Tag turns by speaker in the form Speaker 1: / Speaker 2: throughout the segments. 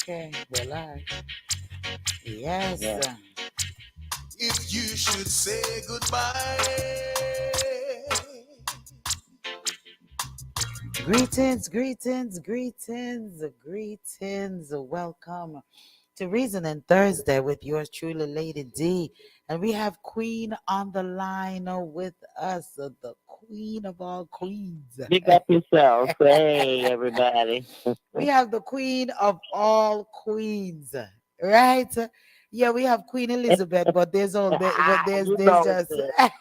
Speaker 1: Okay, well, yes.
Speaker 2: Yeah.
Speaker 3: If you should say goodbye,
Speaker 1: Greetings, greetings, greetings, greetings. Welcome to Reasoning Thursday with yours truly, Lady D. And we have Queen on the line with us, the queen of all queens.
Speaker 2: Big up yourself. Hey, everybody.
Speaker 1: We have the queen of all queens, right? Yeah, we have Queen Elizabeth, but there's
Speaker 2: You know
Speaker 1: just
Speaker 2: it.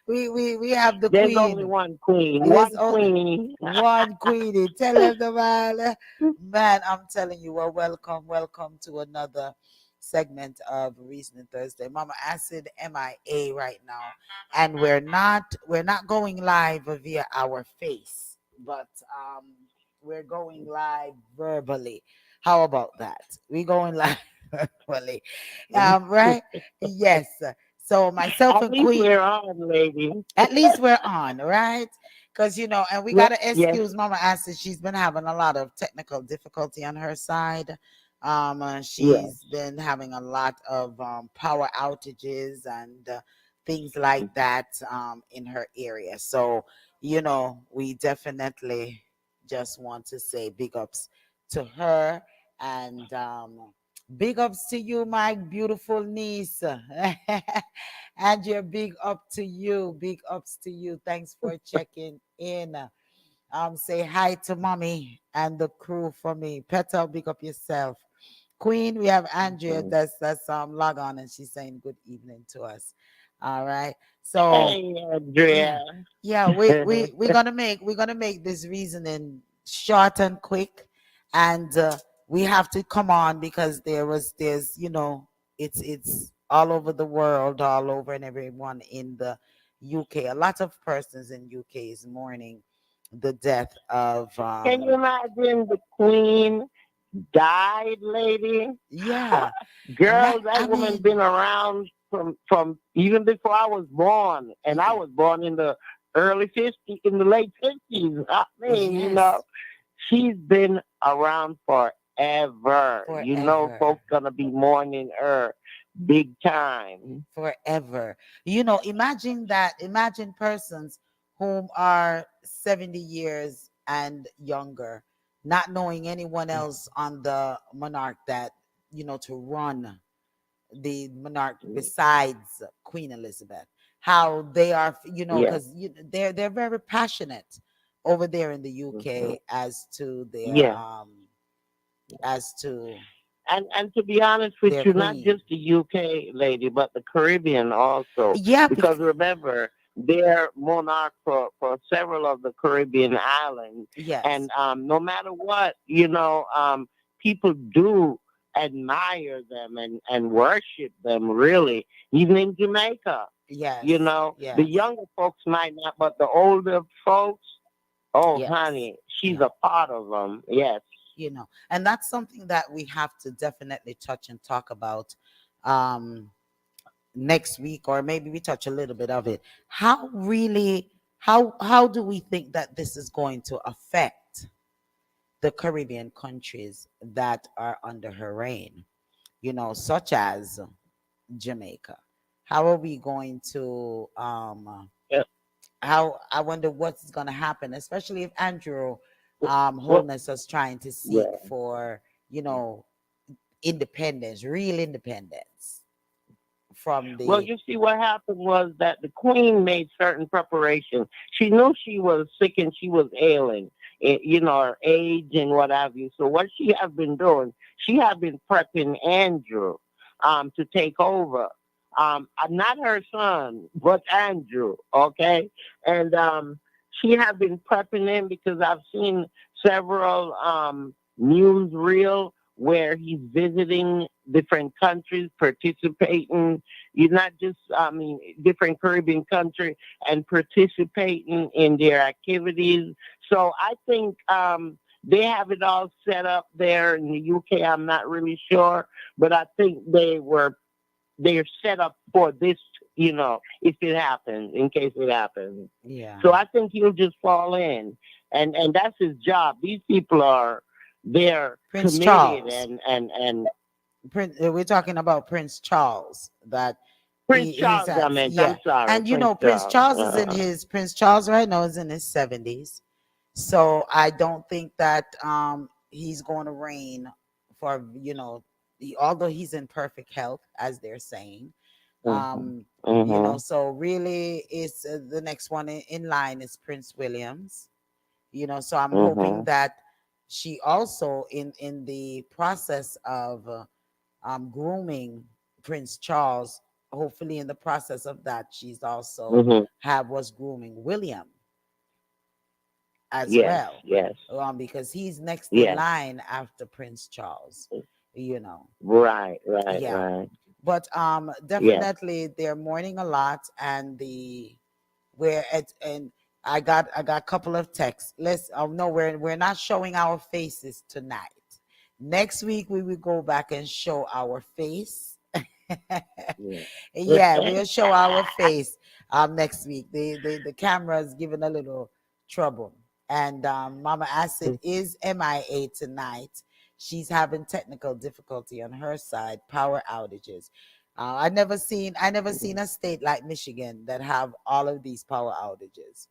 Speaker 1: we have the
Speaker 2: There's only
Speaker 1: queen.
Speaker 2: one queen.
Speaker 1: There's
Speaker 2: One
Speaker 1: only
Speaker 2: queen.
Speaker 1: one queenie. Tell him the man. Man, I'm telling you, well, welcome to another segment of Reasoning Thursday. Mama Acid MIA right now. And we're not going live via our face, but we're going live verbally. How about that? We going live verbally. Right? Yes. So myself
Speaker 2: At
Speaker 1: and
Speaker 2: least
Speaker 1: Queen,
Speaker 2: we're on, lady.
Speaker 1: at least we're on, right? Because and we
Speaker 2: Yes,
Speaker 1: gotta
Speaker 2: yes.
Speaker 1: excuse Mama Acid. She's been having a lot of technical difficulty on her side.
Speaker 2: Yes.
Speaker 1: She's been having a lot of power outages and things like that in her area. So we definitely just want to say big ups to her and big ups to you, my beautiful niece. And your big up to you. Big ups to you. Thanks for checking in. Say hi to mommy and the crew for me. Petal, big up yourself. Queen, we have Andrea
Speaker 2: Mhm.
Speaker 1: that's log on and she's saying good evening to us. All right. So
Speaker 2: Hey,
Speaker 1: yeah.
Speaker 2: Andrea.
Speaker 1: Yeah, we're gonna make this reasoning short and quick, and we have to come on because there's it's all over the world, all over and everyone in the UK. A lot of persons in UK is mourning the death of
Speaker 2: Can you imagine the queen died, lady?
Speaker 1: yeah.
Speaker 2: Girl, that
Speaker 1: I
Speaker 2: woman
Speaker 1: mean,
Speaker 2: been around from even before I was born, and I
Speaker 1: yeah,
Speaker 2: was born in the early 50s, in the late 50s. I mean,
Speaker 1: yes,
Speaker 2: she's been around forever.
Speaker 1: forever.
Speaker 2: Folks gonna be mourning her big time.
Speaker 1: Forever. Imagine persons whom are 70 years and younger, not knowing anyone else on the monarch that, to run the monarch besides Queen Elizabeth. How they are,
Speaker 2: Yeah.
Speaker 1: because they're very passionate over there in the
Speaker 2: Mhm.
Speaker 1: UK as to their
Speaker 2: Yeah.
Speaker 1: as to
Speaker 2: And to be honest with
Speaker 1: their
Speaker 2: you, not
Speaker 1: queen.
Speaker 2: just the UK lady, but the Caribbean also.
Speaker 1: Yeah,
Speaker 2: Because remember, they're monarch for several of the Caribbean islands.
Speaker 1: yes,
Speaker 2: And no matter what, people do admire them and worship them, really, even in Jamaica.
Speaker 1: yes,
Speaker 2: The
Speaker 1: yes.
Speaker 2: younger folks might not, but the older folks, oh,
Speaker 1: Yes.
Speaker 2: honey, she's
Speaker 1: Yeah.
Speaker 2: a part of them. Yes.
Speaker 1: And that's something that we have to definitely touch and talk about um next week, or maybe we touch a little bit of it. How do we think that this is going to affect the Caribbean countries that are under her reign? Such as Jamaica. How are we going to how I wonder what's going to happen, especially if Andrew
Speaker 2: Well,
Speaker 1: Holness is trying to seek
Speaker 2: yeah.
Speaker 1: for, you know, independence, real independence from
Speaker 2: Well,
Speaker 1: the
Speaker 2: you see, what happened was that the queen made certain preparations. She knew she was sick and she was ailing, her age and what have you. So what she had been doing, she had been prepping Andrew to take over. Not her son, but Andrew, okay? And she had been prepping him because I've seen several newsreel where he's visiting different countries, participating. You're not just, different Caribbean country and participating in their activities. So I think they have it all set up there in the UK. I'm not really sure, but I think they're set up for this, if it happens, in case it happens.
Speaker 1: yeah.
Speaker 2: So I think he'll just fall in, and that's his job. These people are, they're
Speaker 1: Prince
Speaker 2: committed
Speaker 1: Charles.
Speaker 2: and
Speaker 1: We're talking about Prince Charles. That
Speaker 2: Prince
Speaker 1: he's
Speaker 2: Charles. I
Speaker 1: at,
Speaker 2: meant.
Speaker 1: yeah.
Speaker 2: I'm sorry,
Speaker 1: And you
Speaker 2: Prince
Speaker 1: know,
Speaker 2: Charles.
Speaker 1: Prince Charles right now is in his 70s. So I don't think that he's going to reign for, although he's in perfect health, as they're saying.
Speaker 2: Mhm.
Speaker 1: You know,
Speaker 2: Mhm.
Speaker 1: so really it's the next one in line is Prince Williams. So I'm hoping
Speaker 2: Mhm.
Speaker 1: that she also in the process of grooming Prince Charles, hopefully in the process of that she's also
Speaker 2: Mhm.
Speaker 1: have was grooming William as
Speaker 2: Yes.
Speaker 1: well,
Speaker 2: Yes.
Speaker 1: because he's next in
Speaker 2: Yes.
Speaker 1: line after Prince Charles, you know.
Speaker 2: Right. Right.
Speaker 1: Yeah,
Speaker 2: Right.
Speaker 1: but
Speaker 2: Yes.
Speaker 1: definitely they're mourning a lot, and the where it and I got a couple of texts. Let's no, we're not showing our faces tonight. Next week we will go back and show our face.
Speaker 2: Yes.
Speaker 1: Yeah, we'll show our face next week. The camera is giving a little trouble. And Mama Acid is MIA tonight. She's having technical difficulty on her side, power outages. I never seen a state like Michigan that have all of these power outages.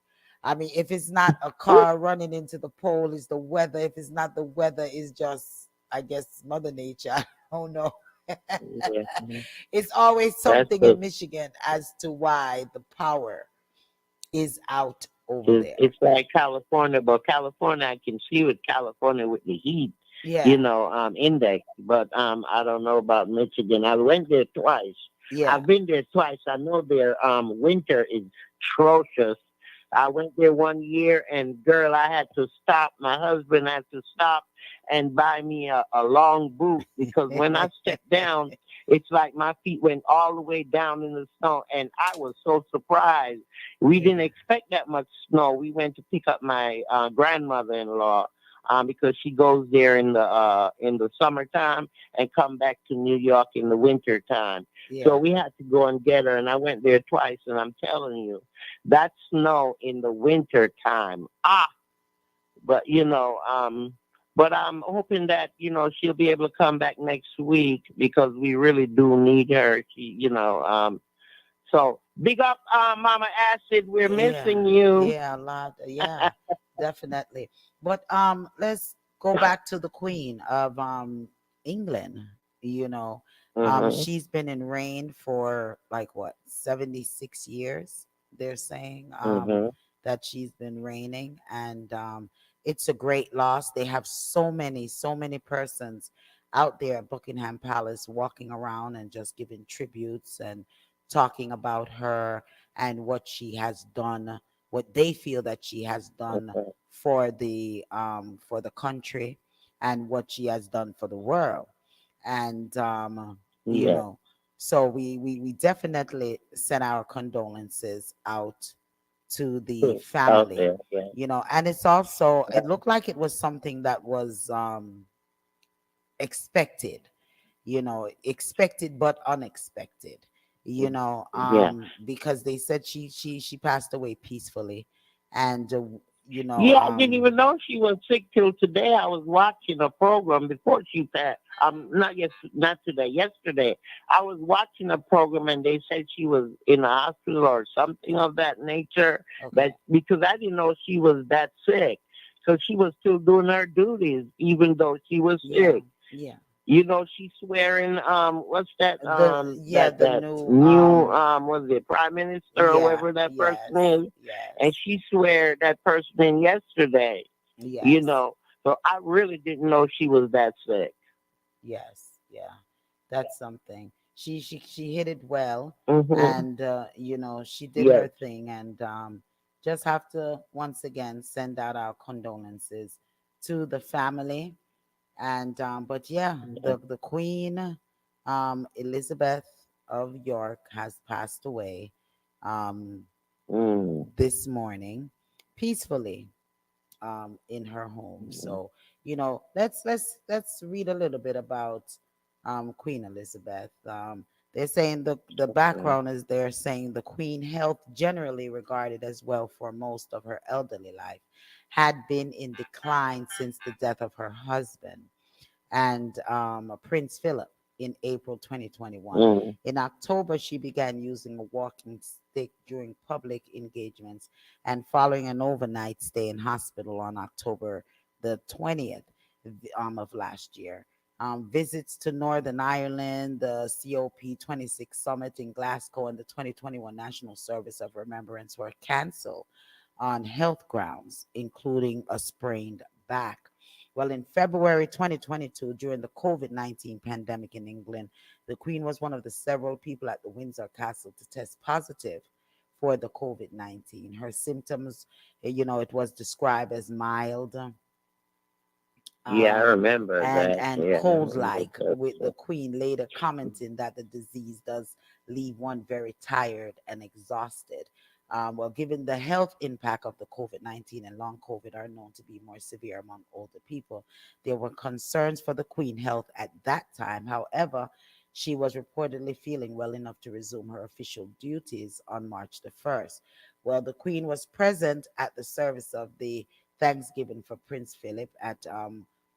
Speaker 1: I mean, if it's not a car running into the pole, it's the weather. If it's not the weather, it's just, I guess, Mother Nature. I don't know.
Speaker 2: Yeah.
Speaker 1: It's always
Speaker 2: That's
Speaker 1: something
Speaker 2: the.
Speaker 1: in Michigan as to why the power is out over there.
Speaker 2: It's like California, but California, I can see with California with the heat,
Speaker 1: Yeah,
Speaker 2: index. But I don't know about Michigan. I went there twice.
Speaker 1: yeah.
Speaker 2: I've been there twice. I know their winter is atrocious. I went there one year, and girl, I had to stop. My husband had to stop and buy me a long boot because when I stepped down, it's like my feet went all the way down in the snow, and I was so surprised. We didn't
Speaker 1: Yeah,
Speaker 2: expect that much snow. We went to pick up my grandmother-in-law because she goes there in the summertime and come back to New York in the winter time. So
Speaker 1: yeah,
Speaker 2: we had to go and get her, and I went there twice. And I'm telling you, that snow in the winter time, but but I'm hoping that she'll be able to come back next week because we really do need her. So big up, Mama Acid. We're
Speaker 1: yeah,
Speaker 2: missing you.
Speaker 1: yeah. A lot. Yeah, definitely. But let's go back to the Queen of England. You know,
Speaker 2: Mhm.
Speaker 1: she's been in reign for like what 76 years. They're saying
Speaker 2: Mhm.
Speaker 1: that she's been reigning, and it's a great loss. They have so many persons out there at Buckingham Palace walking around and just giving tributes and talking about her and what she has done, what they feel that she has done
Speaker 2: Mhm.
Speaker 1: for the country, and what she has done for the world. And you
Speaker 2: Yeah.
Speaker 1: know, so we definitely send our condolences out to the
Speaker 2: Out
Speaker 1: family.
Speaker 2: there. Yeah.
Speaker 1: And it's also, it looked like it was something that was expected, expected but unexpected,
Speaker 2: Yeah.
Speaker 1: because they said she passed away peacefully. And you know
Speaker 2: Yeah, I didn't
Speaker 1: um
Speaker 2: even know she was sick till today. I was watching a program before she passed. Not today, yesterday. I was watching a program and they said she was in a hospital or something of that nature.
Speaker 1: okay.
Speaker 2: But because I didn't know she was that sick, so she was still doing her duties even though she was
Speaker 1: Yeah,
Speaker 2: sick.
Speaker 1: yeah.
Speaker 2: She's swearing what's that
Speaker 1: The
Speaker 2: that
Speaker 1: new
Speaker 2: new was it prime minister or
Speaker 1: yeah,
Speaker 2: whatever that person
Speaker 1: yes,
Speaker 2: is, and
Speaker 1: yes,
Speaker 2: she swear that person in yesterday, you
Speaker 1: yes,
Speaker 2: know. So I really didn't know she was that sick.
Speaker 1: yes, yeah. That's something. She hit it well,
Speaker 2: Mhm.
Speaker 1: and she did her
Speaker 2: Yes.
Speaker 1: thing. And just have to once again send out our condolences to the family. And but yeah,
Speaker 2: Yeah.
Speaker 1: the Queen Elizabeth of York has passed away um
Speaker 2: Mm.
Speaker 1: this morning peacefully in her home. So let's read a little bit about Queen Elizabeth. They're saying the
Speaker 2: Okay.
Speaker 1: background is they're saying the Queen health generally regarded as well for most of her elderly life had been in decline since the death of her husband and Prince Philip in April 2021.
Speaker 2: Mm.
Speaker 1: In October, she began using a walking stick during public engagements and following an overnight stay in hospital on October the 20th of last year. Visits to Northern Ireland, the COP26 summit in Glasgow, and the 2021 National Service of Remembrance were canceled on health grounds, including a sprained back. Well, in February 2022, during the COVID-19 pandemic in England, the Queen was one of the several people at the Windsor Castle to test positive for the COVID-19. Her symptoms, it was described as mild,
Speaker 2: Yeah, I
Speaker 1: um,
Speaker 2: remember that.
Speaker 1: and
Speaker 2: Yeah, I
Speaker 1: cold
Speaker 2: remember
Speaker 1: like,
Speaker 2: that.
Speaker 1: with the Queen later commenting that the disease does leave one very tired and exhausted. Well, given the health impact of the COVID-19 and long COVID are known to be more severe among older people, there were concerns for the Queen health at that time. However, she was reportedly feeling well enough to resume her official duties on March the 1st. Well, the Queen was present at the service of the Thanksgiving for Prince Philip at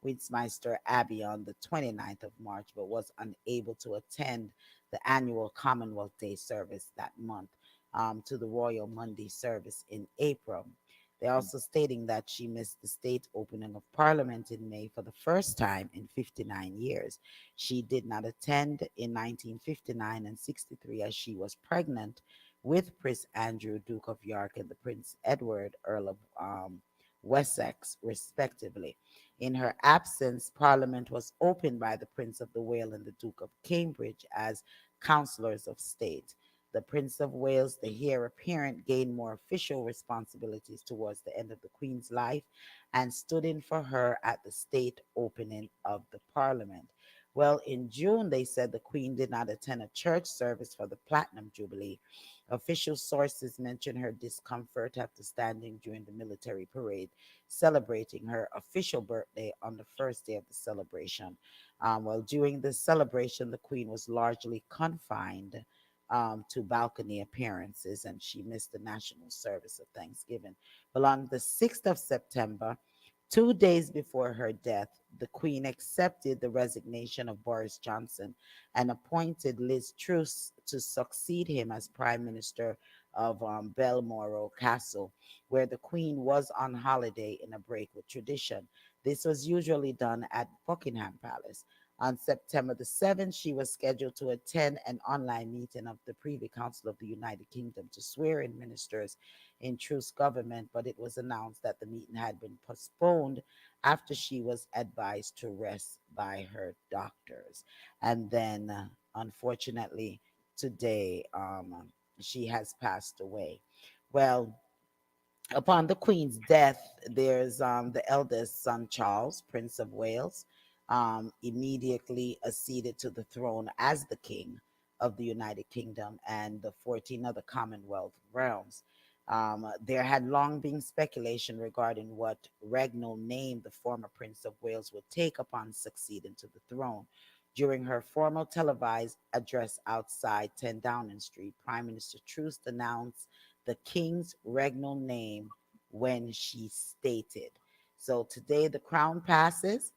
Speaker 1: Westminster Abbey on the 29th of March, but was unable to attend the annual Commonwealth Day service that month to the Royal Monday service in April. They're also stating that she missed the state opening of Parliament in May for the first time in 59 years. She did not attend in 1959 and 63 as she was pregnant with Prince Andrew, Duke of York, and the Prince Edward, Earl of Wessex, respectively. In her absence, Parliament was opened by the Prince of the Wales and the Duke of Cambridge as councillors of state. The Prince of Wales, the heir apparent, gained more official responsibilities towards the end of the Queen's life and stood in for her at the state opening of the Parliament. Well, in June, they said the Queen did not attend a church service for the Platinum Jubilee. Official sources mention her discomfort after standing during the military parade, celebrating her official birthday on the first day of the celebration. Well, during the celebration, the Queen was largely confined to balcony appearances, and she missed the national service of Thanksgiving. But on the 6th of September, 2 days before her death, the Queen accepted the resignation of Boris Johnson and appointed Liz Truss to succeed him as Prime Minister of Balmoral Castle, where the Queen was on holiday in a break with tradition. This was usually done at Buckingham Palace. On September the 7th, she was scheduled to attend an online meeting of the Privy Council of the United Kingdom to swear in ministers in Truss government, but it was announced that the meeting had been postponed after she was advised to rest by her doctors. And then, unfortunately, today, she has passed away. Well, upon the Queen's death, there's the eldest son, Charles, Prince of Wales, immediately acceded to the throne as the King of the United Kingdom and the 14 other Commonwealth realms. There had long been speculation regarding what regnal name the former Prince of Wales would take upon succeeding to the throne. During her formal televised address outside 10 Downing Street, Prime Minister Truss announced the king's regnal name when she stated. So today the crown passes,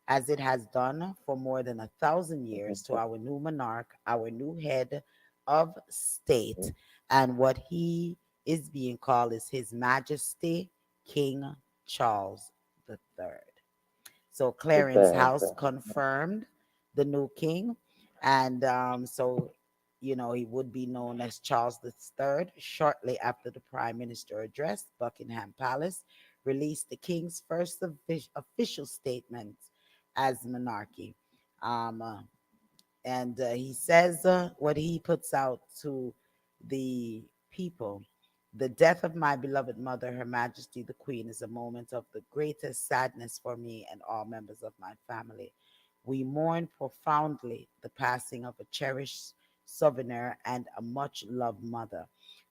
Speaker 1: as it has done for more than 1,000 years, to our new monarch, our new head of state, and what he is being called is His Majesty King Charles III. So Clarence House confirmed the new king, and he would be known as Charles III. Shortly after the Prime Minister addressed Buckingham Palace, released the king's first official statement as monarchy. Um, uh, and he says what he puts out to the people. The death of my beloved mother, Her Majesty the Queen, is a moment of the greatest sadness for me and all members of my family. We mourn profoundly the passing of a cherished souvenir and a much loved mother.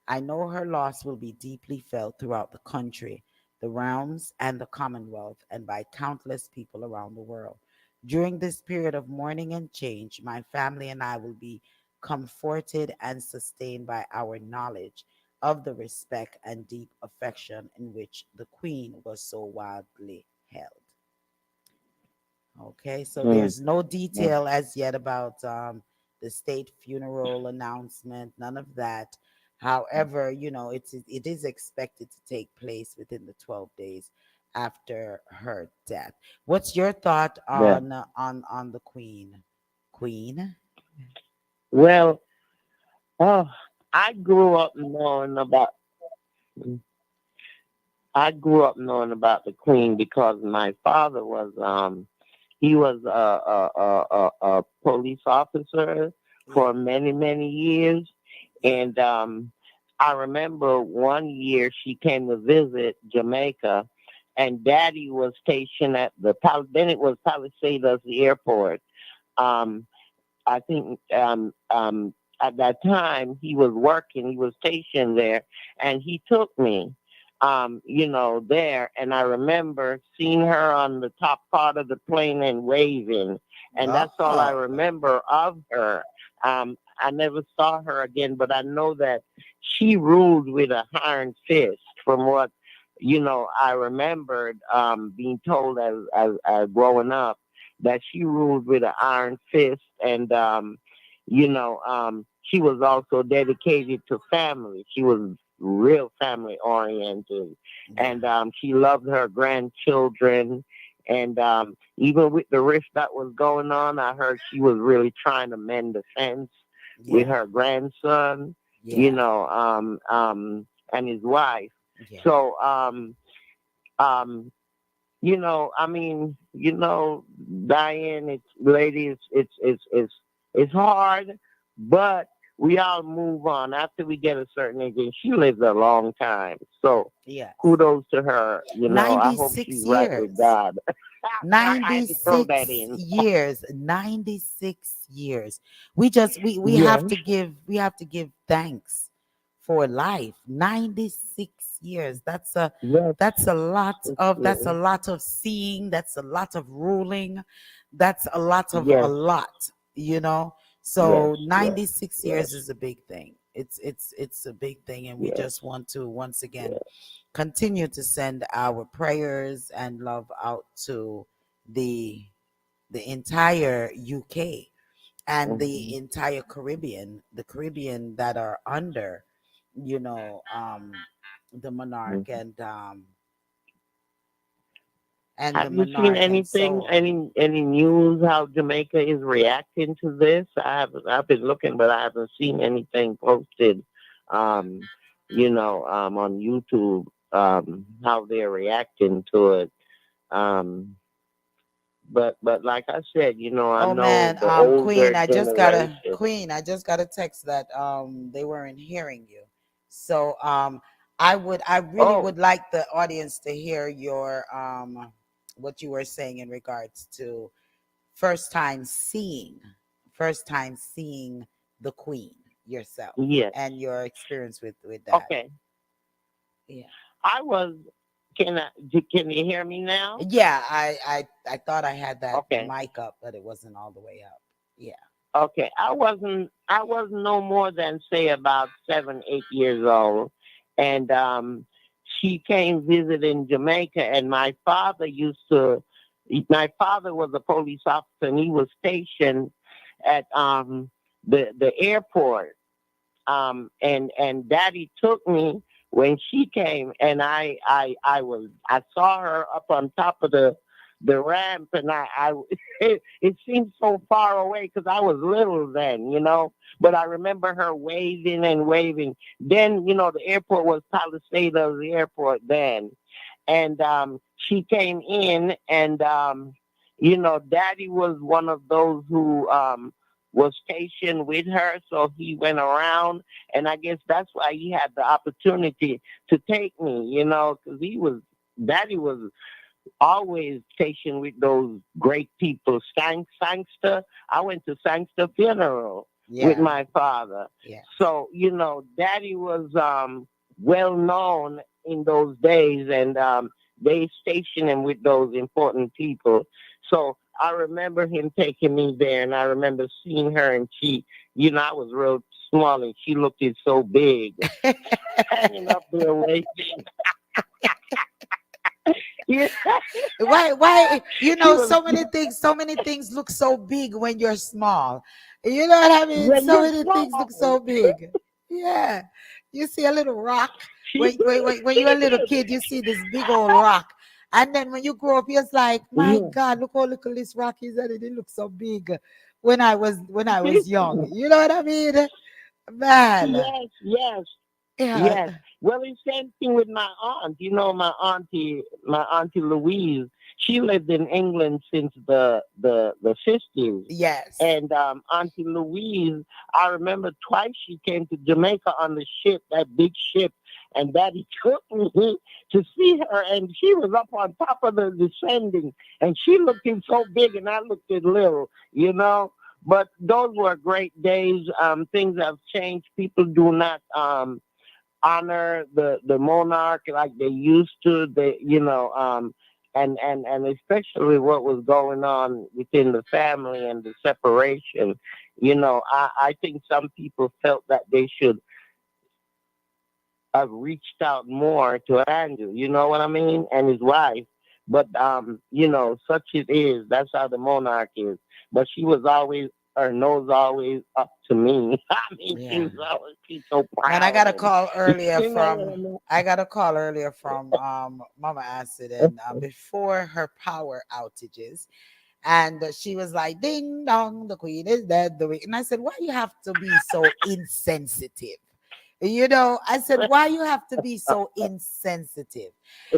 Speaker 1: I know her loss will be deeply felt throughout the country, the realms, and the Commonwealth, and by countless people around the world. During this period of mourning and change, my family and I will be comforted and sustained by our knowledge of the respect and deep affection in which the Queen was so widely held. Okay, so
Speaker 2: Mm,
Speaker 1: there's no
Speaker 2: mm.
Speaker 1: detail as yet about the state funeral announcement, none of that. However, it is expected to take place within the 12 days after her death. What's your thought
Speaker 2: Yeah.
Speaker 1: on the Queen? Queen?
Speaker 2: Well, oh, I grew up knowing about. I grew up knowing about the Queen because my father was he was a police officer
Speaker 1: Yeah.
Speaker 2: for many years,
Speaker 1: Yeah.
Speaker 2: and I remember one year she came to visit Jamaica, and Daddy was stationed at then it was Palisades Airport. Um, I think at that time he was working, he was stationed there, and he took me, there. And I remember seeing her on the top part of the plane and waving, and that's all I
Speaker 1: Oh,
Speaker 2: remember of her. I never saw her again, but I know that she ruled with a iron fist. From what I remembered being told as growing up that she ruled with an iron fist, and she was also dedicated to family. She was real family oriented,
Speaker 1: yeah.
Speaker 2: and she loved her grandchildren. And even with the rift that was going on, I heard she was really trying to mend the fence with
Speaker 1: Yeah.
Speaker 2: her grandson,
Speaker 1: Yeah.
Speaker 2: and his wife.
Speaker 1: Yeah.
Speaker 2: So um, I mean, Diane, it's hard, but we all move on after we get a certain age. And she lived a long time, so
Speaker 1: Yes.
Speaker 2: kudos to her. I hope she's
Speaker 1: 96
Speaker 2: right with
Speaker 1: years.
Speaker 2: God. I had to throw that
Speaker 1: 96
Speaker 2: in.
Speaker 1: years. 96 years. We
Speaker 2: Yes,
Speaker 1: have to give thanks for life. 96 years.
Speaker 2: yes,
Speaker 1: That's a
Speaker 2: yes,
Speaker 1: lot of seeing, that's a lot of ruling, that's a
Speaker 2: yes,
Speaker 1: lot, you know.
Speaker 2: yes,
Speaker 1: So
Speaker 2: yes,
Speaker 1: 96 years is a big thing. It's a big thing, and we
Speaker 2: yes,
Speaker 1: just want to once again
Speaker 2: yes.
Speaker 1: continue to send our prayers and love out to the entire UK and the
Speaker 2: Mhm,
Speaker 1: entire the Caribbean that are under, the monarch
Speaker 2: mhm.
Speaker 1: and the
Speaker 2: Have you seen
Speaker 1: monarch and so
Speaker 2: anything,
Speaker 1: on.
Speaker 2: any news how Jamaica is reacting to this? I've been looking, but I haven't seen anything posted, um, on YouTube, how they're reacting to it. Um, but like I said, I
Speaker 1: Oh
Speaker 2: know
Speaker 1: man,
Speaker 2: the older generation.
Speaker 1: Queen, I just got a text that they weren't hearing you. So I really
Speaker 2: Oh,
Speaker 1: would like the audience to hear your what you were saying in regards to first time seeing first time seeing the Queen yourself
Speaker 2: yes.
Speaker 1: and your experience with that.
Speaker 2: Okay.
Speaker 1: Yeah.
Speaker 2: I was. Can you hear me now?
Speaker 1: Yeah, I thought I had that
Speaker 2: Okay.
Speaker 1: mic up, but it wasn't all the way up. Yeah.
Speaker 2: Okay, I was no more than say about 7, 8 years old, and she came visiting Jamaica, and my father was a police officer, and he was stationed at the airport, and Daddy took me when she came, and I saw her up on top of the ramp, and it seemed so far away because I was little then, but I remember her waving and waving. Then the airport was Palisades Airport then, and she came in, and Daddy was one of those who was stationed with her, so he went around, and I guess that's why he had the opportunity to take me, because Daddy was always stationed with those great people. Sangster, I went to Sangster funeral with
Speaker 1: Yeah.
Speaker 2: my father.
Speaker 1: Yeah.
Speaker 2: So, Daddy was well known in those days, and they stationed him with those important people. So I remember him taking me there, and I remember seeing her, and I was real small and she looked it so big, hanging up there waiting. Yeah,
Speaker 1: Why,
Speaker 2: she was
Speaker 1: so many things look so big when you're small. You know what I mean?
Speaker 2: when
Speaker 1: So
Speaker 2: you're
Speaker 1: many things look
Speaker 2: small.
Speaker 1: so big. Yeah. You see a little rock.
Speaker 2: She
Speaker 1: When you're a little kid, you see this big old rock. And then when you grow up, you're just like, my
Speaker 2: yeah.
Speaker 1: God, look how little this rock is, and it looks so big when I was young. You know what I mean? Man.
Speaker 2: Yes, yes.
Speaker 1: Yeah.
Speaker 2: Yes. Well, it's same thing with my aunt. You know, my auntie Louise. She lived in England since the 50s.
Speaker 1: Yes.
Speaker 2: And Auntie Louise, I remember twice she came to Jamaica on the ship, that big ship, and Daddy took me to see her, and she was up on top of the descending, and she looked so big, and I looked little, you know. But those were great days. Things have changed. People do not honor the monarch like they used to. And especially what was going on within the family and the separation. I think some people felt that they should have reached out more to Andrew. You know what I mean, and his wife. But such it is. That's how the monarch is. But she was always her nose always up to me. I mean,
Speaker 1: Yeah.
Speaker 2: she's so
Speaker 1: Man, I
Speaker 2: proud
Speaker 1: got a
Speaker 2: and
Speaker 1: call earlier
Speaker 2: you know what
Speaker 1: from
Speaker 2: I mean.
Speaker 1: I got a call earlier from Mama Acid, and before her power outages, and she was like, "Ding dong, the queen is dead." And I said, "Why you have to be so insensitive?" I said, "Why you have to be so insensitive?"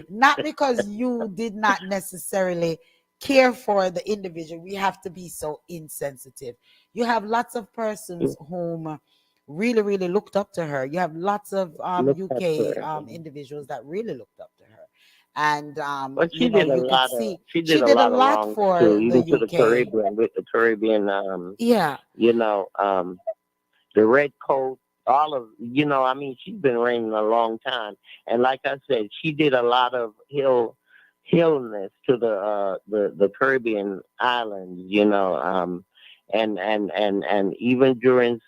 Speaker 1: Not because you did not necessarily care for the individual. We have to be so insensitive. You have lots of persons whom really, really looked up to her. You have lots of
Speaker 2: Look at
Speaker 1: UK
Speaker 2: her.
Speaker 1: individuals that really looked up to her. And
Speaker 2: But
Speaker 1: you could see
Speaker 2: she
Speaker 1: she
Speaker 2: did a
Speaker 1: did a
Speaker 2: lot of
Speaker 1: lot
Speaker 2: wrongs
Speaker 1: for
Speaker 2: too,
Speaker 1: the
Speaker 2: even to the
Speaker 1: UK.
Speaker 2: Caribbean with the Caribbean
Speaker 1: Yeah,
Speaker 2: you know, the red coat, all of I mean, she's been reigning a long time. And like I said, she did a lot of illness to the Caribbean islands, and even during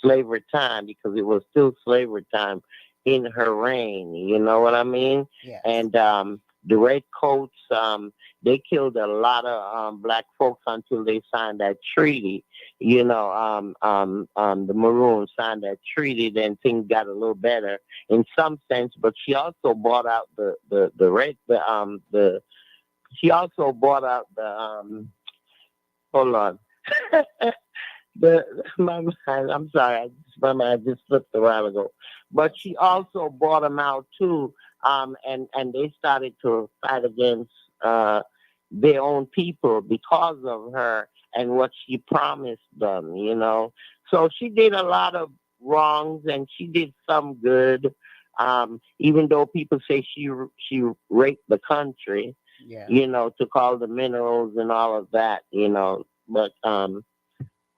Speaker 2: slavery time, because it was still slavery time in her reign. You know what I mean?
Speaker 1: yes.
Speaker 2: And the redcoats, they killed a lot of black folks until they signed that treaty. The Maroons signed that treaty. Then things got a little better in some sense. But she also bought out the red the she also bought out the hold on. The my mind, I'm sorry, my mind just slipped a while ago. But she also bought them out too, and they started to fight against their own people because of her and what she promised them. So she did a lot of wrongs and she did some good. Even though people say she raped the country,
Speaker 1: Yeah.
Speaker 2: took all the minerals and all of that, but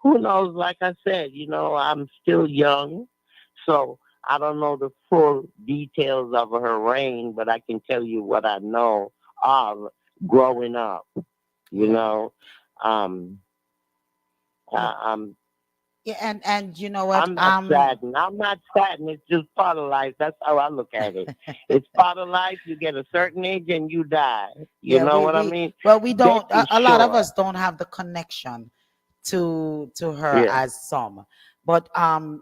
Speaker 2: who knows? Like I said, I'm still young, so I don't know the full details of her reign, but I can tell you what I know of growing up. You
Speaker 1: Yeah.
Speaker 2: know, um,
Speaker 1: Yeah.
Speaker 2: I'm
Speaker 1: Yeah, and you know what?
Speaker 2: I'm not saddened. I'm not saddened. It's just part of life. That's how I look at it. It's part of life. You get a certain age and you die. You
Speaker 1: Yeah,
Speaker 2: know
Speaker 1: we
Speaker 2: what I
Speaker 1: we
Speaker 2: mean?
Speaker 1: well, we
Speaker 2: Death
Speaker 1: don't,
Speaker 2: is
Speaker 1: a lot of
Speaker 2: sure.
Speaker 1: us don't have the connection to her
Speaker 2: Yeah,
Speaker 1: as some. But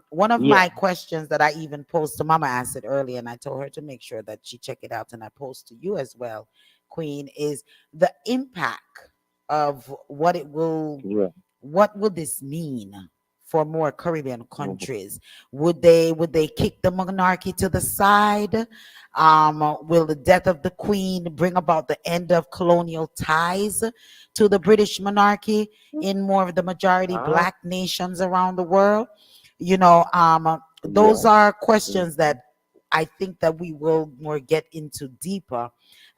Speaker 1: one of
Speaker 2: yeah.
Speaker 1: my questions that I even posed to Mama answered earlier, and I told her to make sure that she check it out, and I post to you as well, Queen, is the impact of
Speaker 2: Yeah.
Speaker 1: what would this mean for more Caribbean
Speaker 2: Mhm.
Speaker 1: countries? Would they kick the monarchy to the side? Will the death of the Queen bring about the end of colonial ties to the British monarchy in more of the majority
Speaker 2: Uh,
Speaker 1: black nations around the world? Those
Speaker 2: yeah.
Speaker 1: are questions
Speaker 2: Mhm.
Speaker 1: that I think that we will more get into deeper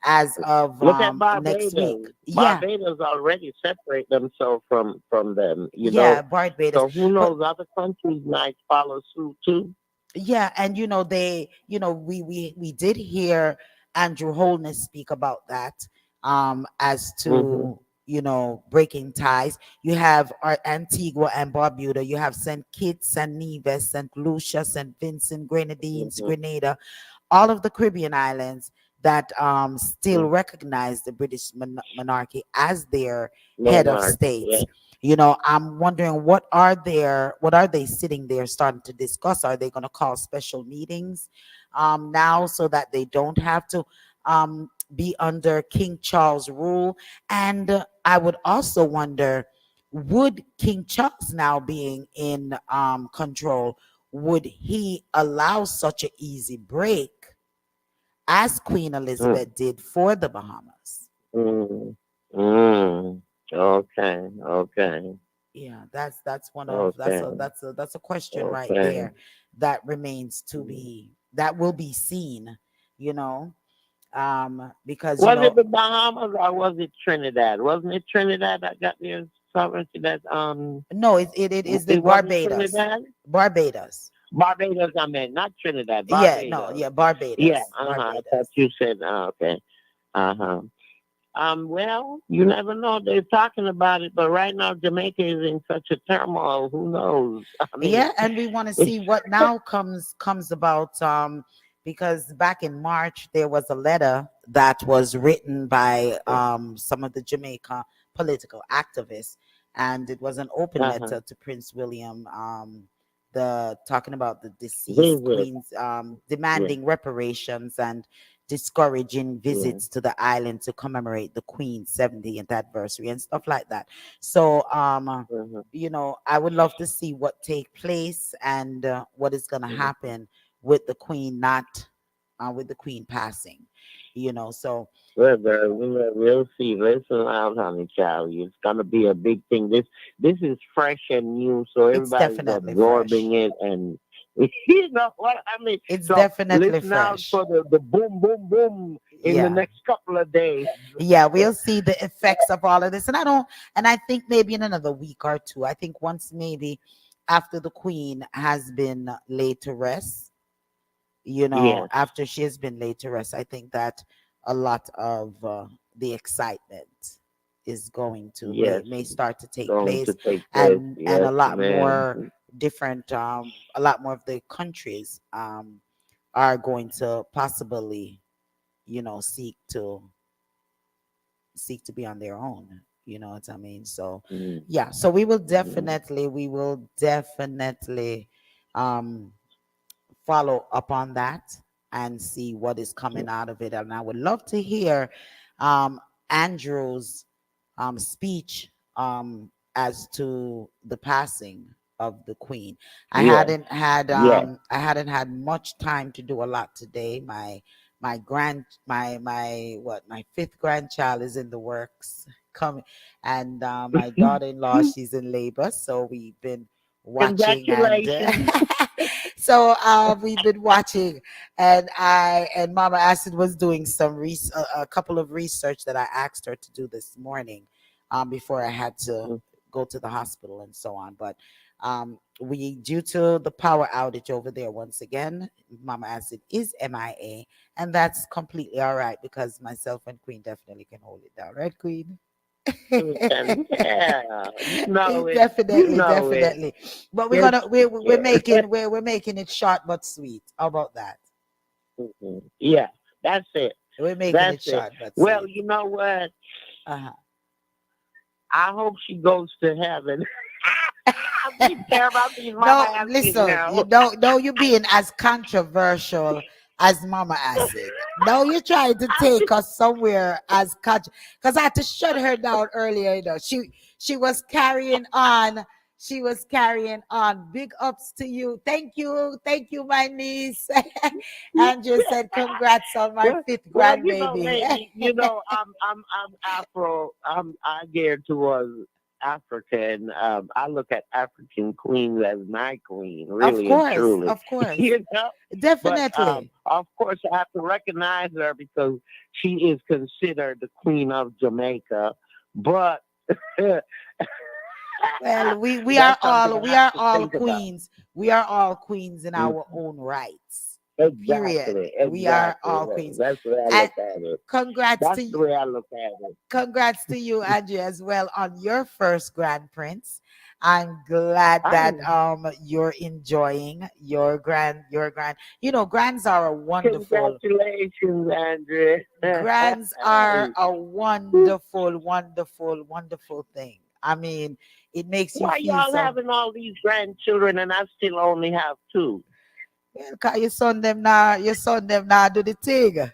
Speaker 1: as of
Speaker 2: Look at
Speaker 1: next week.
Speaker 2: Barbados.
Speaker 1: Yeah,
Speaker 2: Barbados already separate themselves from them.
Speaker 1: yeah, Barbados.
Speaker 2: So who
Speaker 1: But
Speaker 2: knows? Other countries might follow suit too.
Speaker 1: yeah, and we did hear Andrew Holness speak about that, as
Speaker 2: Hmm.
Speaker 1: to breaking ties. You have our Antigua and Barbuda. You have St. Kitts, St. Nevis, St. Lucia, St. Vincent, Grenadines,
Speaker 2: Mhm.
Speaker 1: Grenada, all of the Caribbean islands that still
Speaker 2: Mhm.
Speaker 1: recognize the British monarchy as their head of
Speaker 2: Monarch. Yeah.
Speaker 1: states. I'm wondering what are they sitting there starting to discuss? Are they going to call special meetings now so that they don't have to be under King Charles' rule? And I would also wonder, would King Charles now being in control, would he allow such an easy break as Queen
Speaker 2: Mm.
Speaker 1: Elizabeth did for the Bahamas?
Speaker 2: Mm. Mm. Okay. Okay.
Speaker 1: Yeah, that's one of
Speaker 2: Okay.
Speaker 1: that's a question right
Speaker 2: Okay.
Speaker 1: there that remains to
Speaker 2: Mm.
Speaker 1: be that will be seen, you know, because
Speaker 2: Was it the Bahamas or was it Trinidad? Wasn't it Trinidad that got their sovereignty? That
Speaker 1: no, it is the
Speaker 2: it wasn't
Speaker 1: Barbados,
Speaker 2: Trinidad.
Speaker 1: Barbados.
Speaker 2: Barbados, I meant, not Trinidad.
Speaker 1: Yeah, no,
Speaker 2: Barbados.
Speaker 1: yeah,
Speaker 2: Yeah.
Speaker 1: Barbados,
Speaker 2: I thought
Speaker 1: Barbados.
Speaker 2: you said. Okay. Uh huh. Well, you never know. They're talking about it, but right now Jamaica is in such a turmoil. Who knows? I mean,
Speaker 1: Yeah, and we want to
Speaker 2: it's
Speaker 1: see what now comes about because back in March there was a letter that was written by some of the Jamaica political activists, and it was an open
Speaker 2: uh-huh.
Speaker 1: letter to Prince William, the talking about the deceased
Speaker 2: Visit.
Speaker 1: queens,
Speaker 2: Yeah.
Speaker 1: demanding reparations and discouraging
Speaker 2: Yeah.
Speaker 1: visits to the island to commemorate the Queen's 70th anniversary and stuff like that. So
Speaker 2: Uh-huh.
Speaker 1: I would love to see what take place and what is going to
Speaker 2: Mhm.
Speaker 1: happen with the queen, not with the queen passing. So
Speaker 2: We'll see. Listen out, honey child. It's gonna be a big thing. This is fresh and new, so
Speaker 1: it's
Speaker 2: everybody's
Speaker 1: definitely fresh.
Speaker 2: absorbing it, and you know what I mean.
Speaker 1: It's
Speaker 2: So
Speaker 1: definitely
Speaker 2: listen out
Speaker 1: fresh.
Speaker 2: for the boom, boom, boom in the
Speaker 1: Yeah.
Speaker 2: next couple of days.
Speaker 1: Yeah, we'll see the effects of all of this. And I think maybe in another week or two, I think once maybe after the queen has been laid to rest,
Speaker 2: Yes,
Speaker 1: after she has been laid to rest, I think that a lot of the excitement is going to
Speaker 2: yes,
Speaker 1: may start to take
Speaker 2: going to
Speaker 1: place,
Speaker 2: take place.
Speaker 1: and
Speaker 2: Yes,
Speaker 1: a lot
Speaker 2: man.
Speaker 1: more different, a lot more of the countries are going to possibly, seek to be on their own. You know what I mean? So,
Speaker 2: Mm,
Speaker 1: yeah. So
Speaker 2: mm,
Speaker 1: we will definitely um follow up on that and see what is coming out of it. And I would love to hear um, Andrew's speech as to the passing of the Queen.
Speaker 2: yes, yes.
Speaker 1: I hadn't had much time to do a lot today. My fifth grandchild is in the works coming, and my daughter-in-law, she's in labor, so we've been watching and
Speaker 2: Congratulations.
Speaker 1: so we've been watching, and Mama Acid was doing a couple of research that I asked her to do this morning, before I had to go to the hospital and so on. But we, due to the power outage over there, once again, Mama Acid is MIA, and that's completely all right because myself and Queen definitely can hold it down, right, Queen?
Speaker 2: And yeah, you know it. You
Speaker 1: Definitely,
Speaker 2: know it.
Speaker 1: definitely. But we're
Speaker 2: Yes,
Speaker 1: gonna we're
Speaker 2: yes.
Speaker 1: making we're making it short but sweet. How about that?
Speaker 2: Mhm. Yeah, that's it.
Speaker 1: We're making
Speaker 2: That's
Speaker 1: it
Speaker 2: it.
Speaker 1: short but
Speaker 2: Well,
Speaker 1: sweet.
Speaker 2: you know what?
Speaker 1: Uh-huh.
Speaker 2: I hope she goes to heaven. I be care about these mama
Speaker 1: No,
Speaker 2: asses
Speaker 1: listen,
Speaker 2: now.
Speaker 1: you're being as controversial as Mama Acid. No, you're trying to take us somewhere as because I had to shut her down earlier. She was carrying on. She was carrying on. Big ups to you. Thank you, my niece. Andrew said, "Congrats on my
Speaker 2: well,
Speaker 1: fifth
Speaker 2: well, you know,
Speaker 1: grandbaby."
Speaker 2: lady, you know, I'm Afro. I gear towards African. I look at African queens as my queen, really and truly.
Speaker 1: Of course,
Speaker 2: You know, but
Speaker 1: definitely.
Speaker 2: of course, I have to recognize her because she is considered the queen of Jamaica. But
Speaker 1: Well,
Speaker 2: that's something I
Speaker 1: we
Speaker 2: have
Speaker 1: are
Speaker 2: to
Speaker 1: all
Speaker 2: think about.
Speaker 1: queens. We are all queens in
Speaker 2: Mm.
Speaker 1: our own rights. Period.
Speaker 2: Exactly,
Speaker 1: We are
Speaker 2: exactly.
Speaker 1: all queens.
Speaker 2: That's the way I
Speaker 1: And
Speaker 2: look at it.
Speaker 1: congrats
Speaker 2: That's
Speaker 1: to
Speaker 2: the
Speaker 1: you.
Speaker 2: way I look at it.
Speaker 1: Congrats to you, Andrea, as well on your first Grand Prince. I'm glad that
Speaker 2: I'm
Speaker 1: you're enjoying your grand. Grands are a wonderful
Speaker 2: Congratulations, Andrea.
Speaker 1: grands are a wonderful, wonderful, wonderful thing. I mean, it makes you
Speaker 2: Why
Speaker 1: feel
Speaker 2: y'all
Speaker 1: so.
Speaker 2: having all these grandchildren and I still only have two?
Speaker 1: Well, 'cause your son them now do the thing.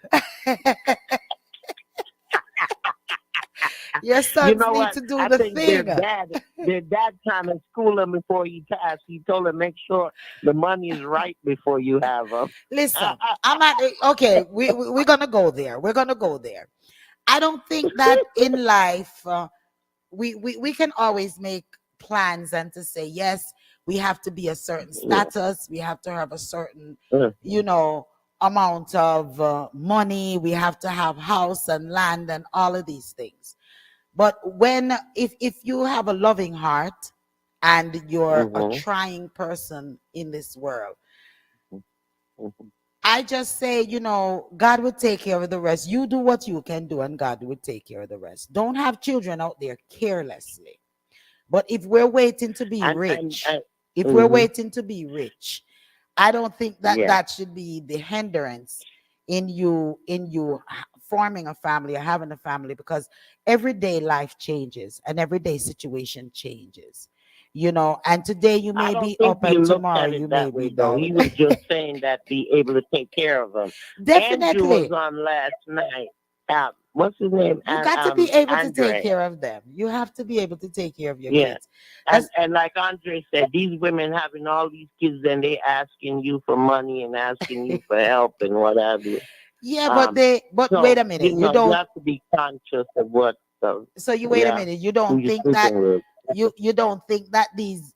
Speaker 1: Your
Speaker 2: You
Speaker 1: sons
Speaker 2: know
Speaker 1: need
Speaker 2: what?
Speaker 1: to do
Speaker 2: I
Speaker 1: the
Speaker 2: think
Speaker 1: thing.
Speaker 2: their dad trying to school them before he passed. He told them make sure the money is right before you have them.
Speaker 1: Listen, I'm at okay. We're gonna go there. We're gonna go there. I don't think that in life we can always make plans and to say yes, we have to be a certain
Speaker 2: Yeah.
Speaker 1: status, we have to have a certain
Speaker 2: Mhm.
Speaker 1: you know amount of money, we have to have house and land and all of these things. But when if you have a loving heart and you're a
Speaker 2: Mhm.
Speaker 1: trying person in this world,
Speaker 2: Mhm.
Speaker 1: I just say, God will take care of the rest. You do what you can do, and God will take care of the rest. Don't have children out there carelessly. But if we're waiting to be rich,
Speaker 2: And
Speaker 1: if we're
Speaker 2: mhm.
Speaker 1: waiting to be rich, I don't think that
Speaker 2: Yeah.
Speaker 1: that should be the hindrance in you forming a family or having a family, because everyday life changes and everyday situation changes. And today you
Speaker 2: I
Speaker 1: may
Speaker 2: don't
Speaker 1: be
Speaker 2: think
Speaker 1: up
Speaker 2: he
Speaker 1: and
Speaker 2: looked
Speaker 1: tomorrow
Speaker 2: at
Speaker 1: you
Speaker 2: it
Speaker 1: may
Speaker 2: that
Speaker 1: be
Speaker 2: way though.
Speaker 1: down.
Speaker 2: He was just saying that be able to take care of them. Andrew was
Speaker 1: Definitely.
Speaker 2: on last night. What's his name?
Speaker 1: You got to be able to take
Speaker 2: Andre.
Speaker 1: care of them. You have to be able to take care of your
Speaker 2: Yeah.
Speaker 1: kids.
Speaker 2: And
Speaker 1: That's
Speaker 2: and like Andre said, these women having all these kids and they asking you for money and asking you for help and what have you.
Speaker 1: yeah,
Speaker 2: Um,
Speaker 1: but wait
Speaker 2: so
Speaker 1: a minute. You
Speaker 2: you
Speaker 1: don't
Speaker 2: have to be conscious of what
Speaker 1: so you wait a
Speaker 2: yeah,
Speaker 1: minute. You
Speaker 2: who
Speaker 1: don't
Speaker 2: you're
Speaker 1: think that
Speaker 2: sleeping with.
Speaker 1: you don't think that these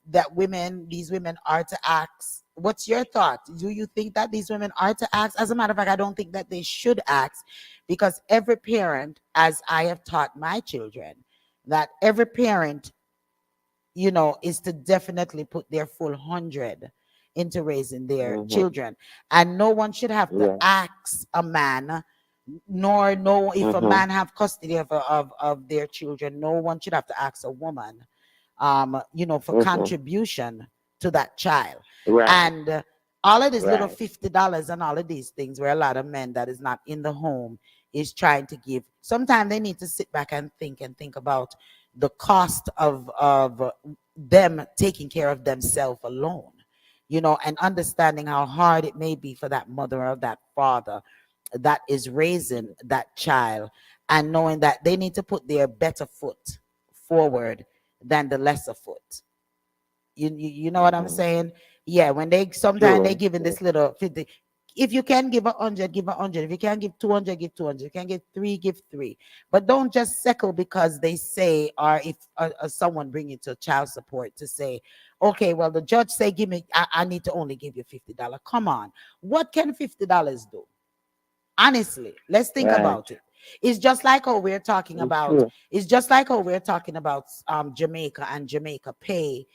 Speaker 1: women are to ask. What's your thought? Do you think that these women are to ask? As a matter of fact, I don't think that they should ask, because every parent, as I have taught my children, that every parent is to definitely put their full 100 into raising their
Speaker 2: Hmm.
Speaker 1: children. And no one should have to
Speaker 2: Yeah.
Speaker 1: ask a man, nor know if a
Speaker 2: Hmm.
Speaker 1: man have custody of their children. No one should have to ask a woman, for
Speaker 2: Hmm.
Speaker 1: contribution to that child.
Speaker 2: Right.
Speaker 1: And all of these little
Speaker 2: Right.
Speaker 1: $50 and all of these things where a lot of men that is not in the home is trying to give. Sometimes they need to sit back and think about the cost of them taking care of themselves alone, and understanding how hard it may be for that mother or that father that is raising that child, and knowing that they need to put their better foot forward than the lesser foot. You know what I'm
Speaker 2: Hmm.
Speaker 1: saying? Yeah, when they sometimes they
Speaker 2: True.
Speaker 1: giving
Speaker 2: True.
Speaker 1: this little 50. If you can give 100, give 100. If you can give 200, give 200. If you can give three, give three. But don't just settle because they say, or if someone bring it to child support to say, okay, well the judge say give me, I need to only give you $50. Come on, what can $50 do? Honestly, let's think
Speaker 2: Right.
Speaker 1: about it. It's just like how we're talking
Speaker 2: It's
Speaker 1: about.
Speaker 2: true.
Speaker 1: It's just like how we're talking about Jamaica and Jamaica pay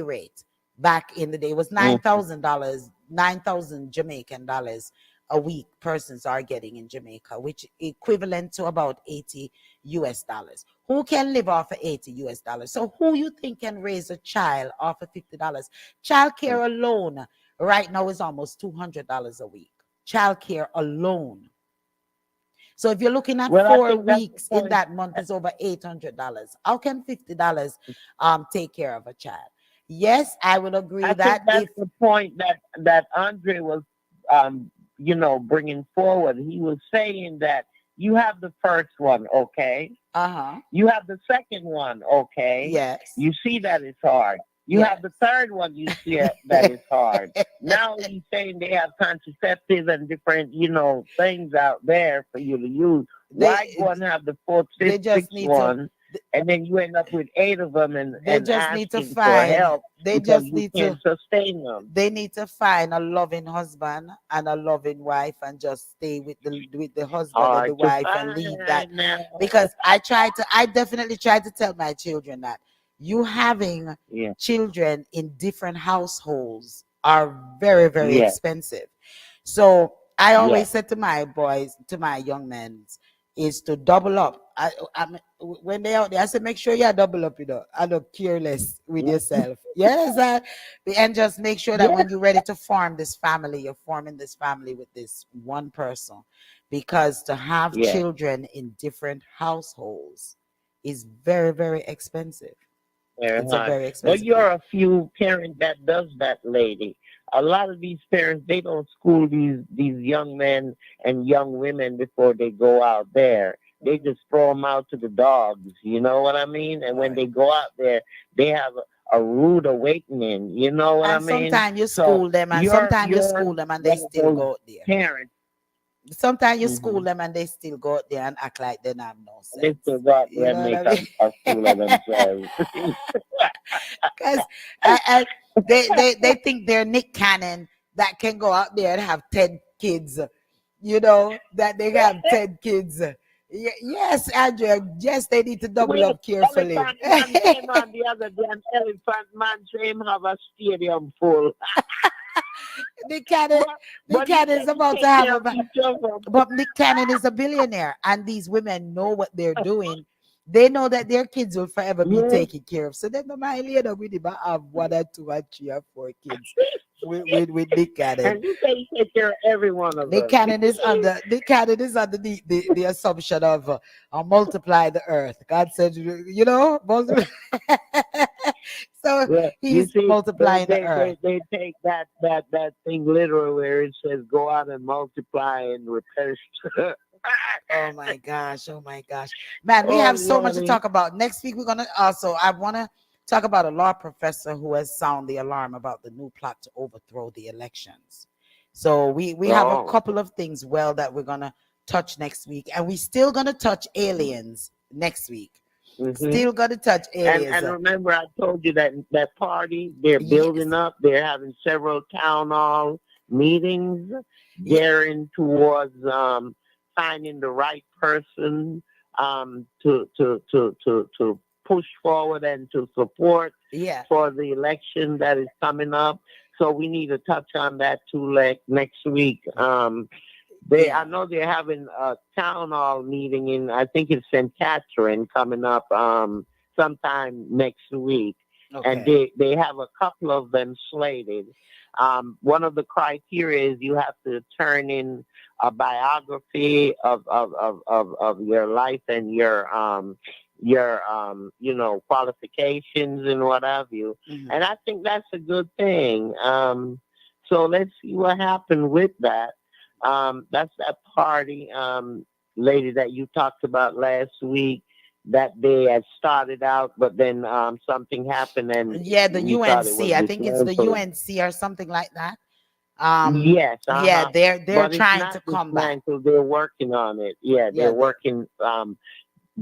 Speaker 1: rate back in the day was
Speaker 2: Hmm.
Speaker 1: $9,000, 9,000 Jamaican dollars a week persons are getting in Jamaica, which equivalent to about 80 US dollars. Who can live off of 80 US dollars? So who you think can raise a child off of $50? Child care alone right now is almost $200 a week. Childcare alone. So if you're looking at
Speaker 2: Well, I
Speaker 1: four
Speaker 2: think that's the
Speaker 1: weeks in
Speaker 2: point.
Speaker 1: that month, is over $800. How can $50 take care of a child? Yes, I would agree
Speaker 2: I think
Speaker 1: that
Speaker 2: that's
Speaker 1: if
Speaker 2: the point that Andre was, um, bringing forward. He was saying that you have the first one, okay.
Speaker 1: uh-huh,
Speaker 2: You have the second one, okay.
Speaker 1: yes,
Speaker 2: You see that it's hard. You
Speaker 1: yes.
Speaker 2: have the third one, you see that it's hard. Now he's saying they have contraceptives and different, things out there for you to use. Why
Speaker 1: they
Speaker 2: go and have the fourth,
Speaker 1: they
Speaker 2: fifth,
Speaker 1: just
Speaker 2: sixth
Speaker 1: need to
Speaker 2: one, and then you end up with eight of them and,
Speaker 1: they
Speaker 2: and
Speaker 1: just need to
Speaker 2: asking for
Speaker 1: find
Speaker 2: help
Speaker 1: they
Speaker 2: because
Speaker 1: just
Speaker 2: you
Speaker 1: need to
Speaker 2: can't sustain them?
Speaker 1: they need to find a loving husband and a loving wife, and just stay with the husband and the
Speaker 2: Hard to
Speaker 1: wife and leave that.
Speaker 2: find now.
Speaker 1: Because I definitely try to tell my children that you having
Speaker 2: Yeah.
Speaker 1: children in different households are very, very
Speaker 2: Yeah.
Speaker 1: expensive. So I
Speaker 2: Yes.
Speaker 1: always said to my boys, to my young men, is to double up. When they out there, I said, make sure you double up, I don't careless with yourself. Yes, and just make sure that
Speaker 2: Yes.
Speaker 1: when you're ready to form this family, you're forming this family with this one person. Because to have
Speaker 2: Yes.
Speaker 1: children in different households is very, very expensive.
Speaker 2: Very
Speaker 1: It's a
Speaker 2: hard.
Speaker 1: very
Speaker 2: Well,
Speaker 1: expensive thing.
Speaker 2: you're a few parent that does that, lady. A lot of these parents, they don't school these young men and young women before they go out there. They just throw them out to the dogs. You know what I mean? And when
Speaker 1: Right.
Speaker 2: they go out there, they have a rude awakening. You know what I
Speaker 1: And
Speaker 2: mean?
Speaker 1: sometimes you
Speaker 2: So
Speaker 1: school them, and
Speaker 2: you're
Speaker 1: sometimes you
Speaker 2: you're
Speaker 1: school them, and they
Speaker 2: one of
Speaker 1: still
Speaker 2: those
Speaker 1: go out there.
Speaker 2: parents.
Speaker 1: Sometimes you school
Speaker 2: Hmm.
Speaker 1: them, and they still go out there and act like they don't have no
Speaker 2: They still
Speaker 1: sense.
Speaker 2: go out
Speaker 1: You
Speaker 2: there and
Speaker 1: know what
Speaker 2: make
Speaker 1: I mean?
Speaker 2: a fool of themselves.
Speaker 1: Because they think they're Nick Cannon that can go out there and have 10 kids, that they have 10 kids. Yes, Andrea, yes, they need to double
Speaker 2: Wait,
Speaker 1: up carefully.
Speaker 2: Elephant Man came on the other day, and Elephant Man say him have a stadium full.
Speaker 1: Nick Cannon,
Speaker 2: but,
Speaker 1: Nick
Speaker 2: but he
Speaker 1: Cannon is
Speaker 2: said to
Speaker 1: about to
Speaker 2: take
Speaker 1: have
Speaker 2: care
Speaker 1: a,
Speaker 2: of each other.
Speaker 1: but Nick Cannon is a billionaire, and these women know what they're doing. They know that their kids will forever be
Speaker 2: Yes.
Speaker 1: taken care of. So they don't mind later with him have one or two or three or four kids with Nick Cannon.
Speaker 2: And he said he take care of every one of
Speaker 1: Nick
Speaker 2: them.
Speaker 1: Cannon is under the assumption of multiply the earth. God said, multiply. So
Speaker 2: Yeah, you
Speaker 1: he's
Speaker 2: see,
Speaker 1: multiplying the earth.
Speaker 2: they take that thing literal where it says go out and multiply and replenish.
Speaker 1: Oh my gosh. Oh my gosh. Man, we
Speaker 2: Oh
Speaker 1: have so much to
Speaker 2: Lordy.
Speaker 1: talk about. Next week, I want to talk about a law professor who has sounded the alarm about the new plot to overthrow the elections. So we have a
Speaker 2: Oh.
Speaker 1: couple of things, well, that we're going to touch next week. And we're still going to touch aliens next week.
Speaker 2: Hmm.
Speaker 1: Still going to touch aliens.
Speaker 2: And remember, I told you that party they're
Speaker 1: Yes.
Speaker 2: building up. They're having several town hall meetings,
Speaker 1: Ye-
Speaker 2: gearing towards finding the right person to push forward and to support
Speaker 1: Yeah.
Speaker 2: for the election that is coming up. So we need to touch on that too, like next week. I
Speaker 1: Yeah.
Speaker 2: know they're having a town hall meeting in, I think it's St. Catherine coming up sometime next week, and
Speaker 1: Okay.
Speaker 2: they have a couple of them slated. One of the criteria is you have to turn in a biography of your life and your qualifications and what have you.
Speaker 1: Mhm.
Speaker 2: And I think that's a good thing. So let's see what happened with that. That's that party, lady that you talked about last week. That they had started out, but then something happened, and
Speaker 1: Yeah, the
Speaker 2: we thought it
Speaker 1: UNC.
Speaker 2: was
Speaker 1: I think it's the
Speaker 2: dismantled.
Speaker 1: UNC or something like that.
Speaker 2: Yes,
Speaker 1: Yeah,
Speaker 2: uh-huh.
Speaker 1: they're
Speaker 2: But it's
Speaker 1: trying
Speaker 2: not
Speaker 1: to come back.
Speaker 2: dismantled. They're working on it. Yeah,
Speaker 1: Yeah,
Speaker 2: they're working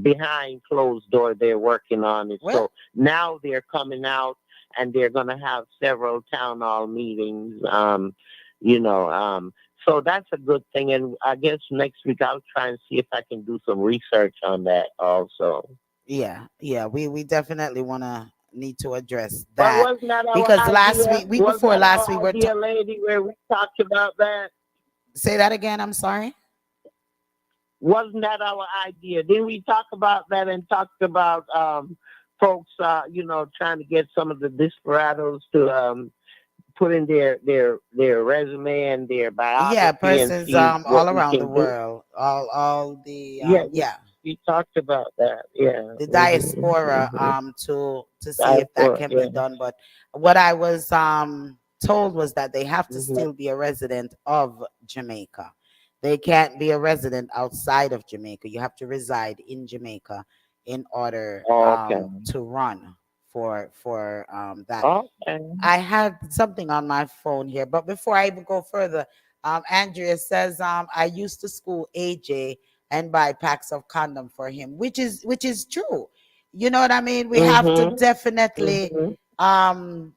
Speaker 2: behind closed door. They're working on it.
Speaker 1: well,
Speaker 2: So now they're coming out, and they're going to have several town hall meetings. You know, so that's a good thing. And I guess next week I'll try and see if I can do some research on that also.
Speaker 1: yeah, we definitely need to address
Speaker 2: But
Speaker 1: that
Speaker 2: wasn't that our
Speaker 1: because
Speaker 2: idea?
Speaker 1: week
Speaker 2: Wasn't
Speaker 1: before
Speaker 2: that
Speaker 1: last, we
Speaker 2: our
Speaker 1: were.
Speaker 2: idea, lady, where we talked about that?
Speaker 1: Say that again. I'm sorry.
Speaker 2: Wasn't that our idea? Didn't we talk about that and talked about folks, trying to get some of the desperados to put in their resume and their
Speaker 1: Yeah,
Speaker 2: biography and
Speaker 1: persons
Speaker 2: see
Speaker 1: all
Speaker 2: what we
Speaker 1: around the
Speaker 2: can do?
Speaker 1: world, all the
Speaker 2: Yeah,
Speaker 1: yeah,
Speaker 2: we talked about that. Yeah.
Speaker 1: the
Speaker 2: Hmm.
Speaker 1: diaspora
Speaker 2: Hmm.
Speaker 1: to see if that can be
Speaker 2: Yeah.
Speaker 1: done. But what I was told was that they have to
Speaker 2: Hmm.
Speaker 1: still be a resident of Jamaica. They can't be a resident outside of Jamaica. You have to reside in Jamaica in order
Speaker 2: Okay.
Speaker 1: to run for that.
Speaker 2: Okay.
Speaker 1: I had something on my phone here, but before I even go further, Andrea says I used to school AJ and buy packs of condom for him, which is true. You know what I mean? We have to
Speaker 2: Hmm.
Speaker 1: definitely
Speaker 2: Hmm.
Speaker 1: um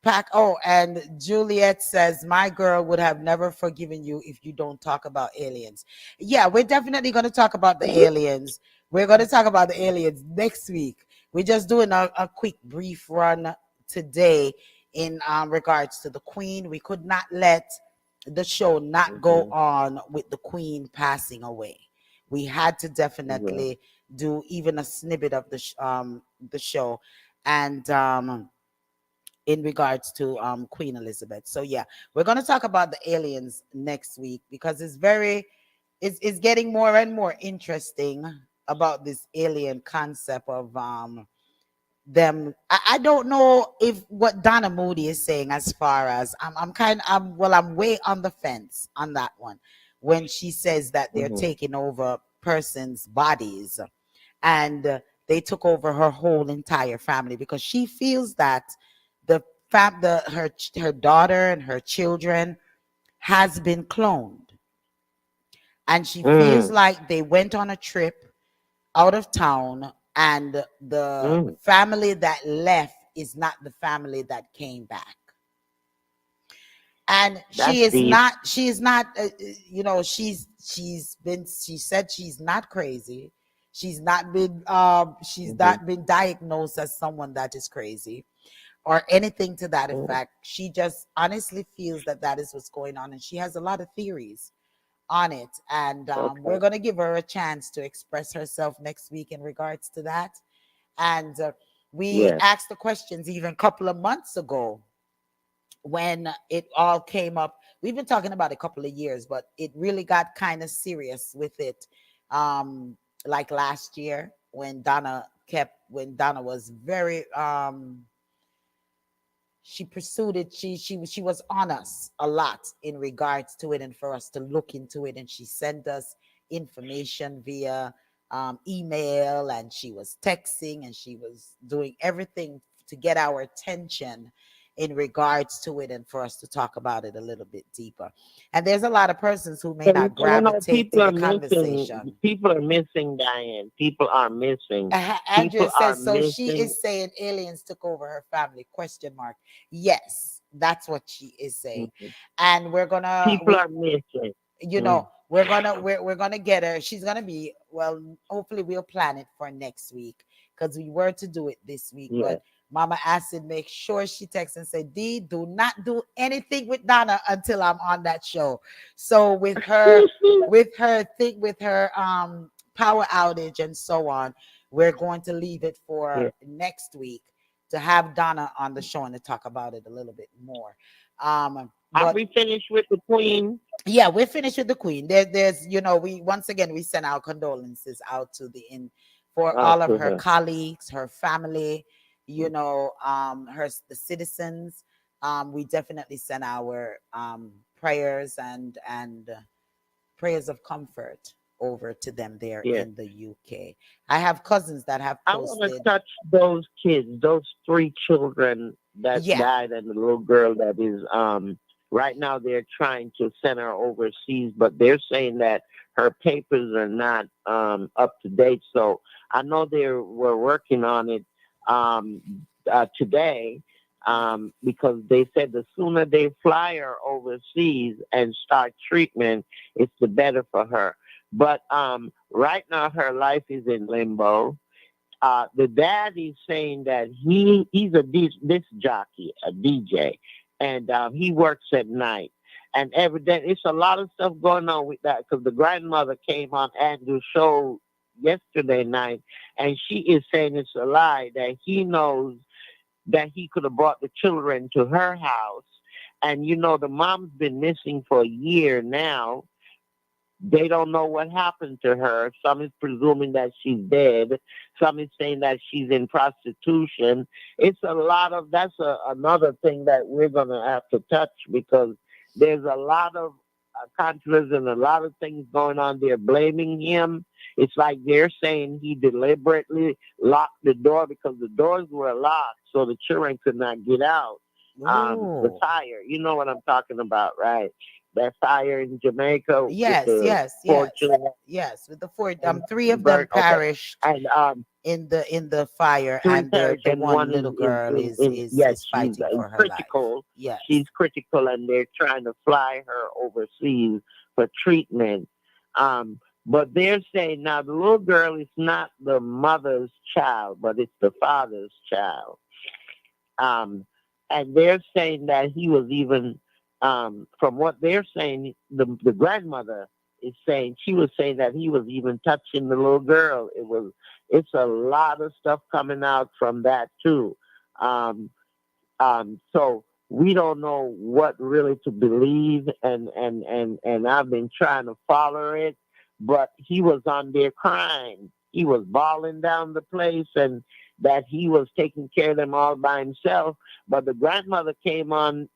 Speaker 1: pack. Oh, and Juliet says my girl would have never forgiven you if you don't talk about aliens. Yeah, we're definitely going to talk about the aliens. We're going to talk about the aliens next week. We're just doing a quick brief run today in regards to the Queen. We could not let the show not go
Speaker 2: Mm-hmm.
Speaker 1: on with the queen passing away. We had to
Speaker 2: Yeah.
Speaker 1: definitely do even a snippet of the show, and in regards to Queen Elizabeth. So yeah, we're gonna talk about the aliens next week because it's getting more and more interesting about this alien concept of them. I don't know if what Donna Moody is saying as far as I'm way on the fence on that one when she says that they're
Speaker 2: Mm-hmm.
Speaker 1: taking over persons' bodies and they took over her whole entire family because she feels that the her daughter and her children has been cloned, and she feels
Speaker 2: Mm.
Speaker 1: like they went on a trip out of town, and the
Speaker 2: Mm.
Speaker 1: family that left is not the family that came back. And
Speaker 2: That's deep.
Speaker 1: she is not you know, she said she's not crazy. She's
Speaker 2: Mm-hmm.
Speaker 1: not been diagnosed as someone that is crazy or anything to that
Speaker 2: Mm.
Speaker 1: effect. She just honestly feels that that is what's going on, and she has a lot of theories on it. And we're
Speaker 2: Okay.
Speaker 1: going to give her a chance to express herself next week in regards to that. And we
Speaker 2: Yes.
Speaker 1: asked the questions even a couple of months ago when it all came up. We've been talking about a couple of years, but it really got kind of serious with it. Um, like last year when Donna was very she pursued it. She was on us a lot in regards to it and for us to look into it. And she sent us information via email, and she was texting, and she was doing everything to get our attention in regards to it and for us to talk about it a little bit deeper. And there's a lot of persons who may
Speaker 2: And
Speaker 1: not
Speaker 2: you know,
Speaker 1: gravitate to the conversation.
Speaker 2: people are missing, Diane. People are missing.
Speaker 1: Andrea
Speaker 2: People are
Speaker 1: says, so she
Speaker 2: missing.
Speaker 1: is saying aliens took over her family? Question mark. Yes, that's what she is saying.
Speaker 2: Mhm.
Speaker 1: And
Speaker 2: People are missing.
Speaker 1: you
Speaker 2: Mm.
Speaker 1: know, we're gonna get her. She's gonna be, well, hopefully we'll plan it for next week because we were to do it this week,
Speaker 2: Yeah.
Speaker 1: but Mama Acid make sure she texts and say, D, do not do anything with Donna until I'm on that show. So with her power outage and so on, we're going to leave it for
Speaker 2: Yeah.
Speaker 1: next week to have Donna on the show and to talk about it a little bit more.
Speaker 2: Are
Speaker 1: But
Speaker 2: we finished with the Queen?
Speaker 1: yeah, we're finished with the queen. There's, we once again we send our condolences out to the in for
Speaker 2: Oh,
Speaker 1: all of
Speaker 2: to
Speaker 1: her
Speaker 2: her.
Speaker 1: colleagues, her family,
Speaker 2: Mm.
Speaker 1: the citizens. We definitely send our prayers and prayers of comfort over to them there
Speaker 2: Yeah.
Speaker 1: in the UK. I have cousins that have
Speaker 2: I want to
Speaker 1: posted.
Speaker 2: touch those kids, those three children that
Speaker 1: Yeah,
Speaker 2: died, and the little girl that is right now they're trying to send her overseas, but they're saying that her papers are not up to date. So I know they were working on it um today because they said the sooner they fly her overseas and start treatment, it's the better for her. But right now her life is in limbo. The dad is saying that he's a disc jockey, a DJ, and he works at night. And evidently, it's a lot of stuff going on with that because the grandmother came on Andrew's show yesterday night, and she is saying it's a lie that he knows that he could have brought the children to her house. And the mom's been missing for a year now. They don't know what happened to her. Some is presuming that she's dead. Some is saying that she's in prostitution. It's a lot of, another thing that we're going to have to touch because there's a lot of controversy and a lot of things going on. They're blaming him. It's like they're saying he deliberately locked the door because the doors were locked so the children could not get out. The
Speaker 1: oh,
Speaker 2: fire, you know what I'm talking about, right? That fire in Jamaica with
Speaker 1: yes,
Speaker 2: the
Speaker 1: yes,
Speaker 2: four
Speaker 1: yes,
Speaker 2: children
Speaker 1: yes. With the four,
Speaker 2: and
Speaker 1: three of them
Speaker 2: burnt. Okay,
Speaker 1: perished
Speaker 2: and
Speaker 1: in the fire,
Speaker 2: three
Speaker 1: and
Speaker 2: pairs
Speaker 1: the
Speaker 2: and
Speaker 1: one
Speaker 2: one
Speaker 1: little girl
Speaker 2: in yes,
Speaker 1: is
Speaker 2: she's
Speaker 1: fighting for her life.
Speaker 2: critical.
Speaker 1: Yes.
Speaker 2: She's critical, and they're trying to fly her overseas for treatment. Um, but they're saying now the little girl is not the mother's child, but it's the father's child. Um, and they're saying that he was even from what they're saying, the grandmother is saying, she was saying that he was even touching the little girl. It's a lot of stuff coming out from that too. Um, so we don't know what really to believe, and I've been trying to follow it, but he was on there crying. He was bawling down the place, and that he was taking care of them all by himself. But the grandmother came on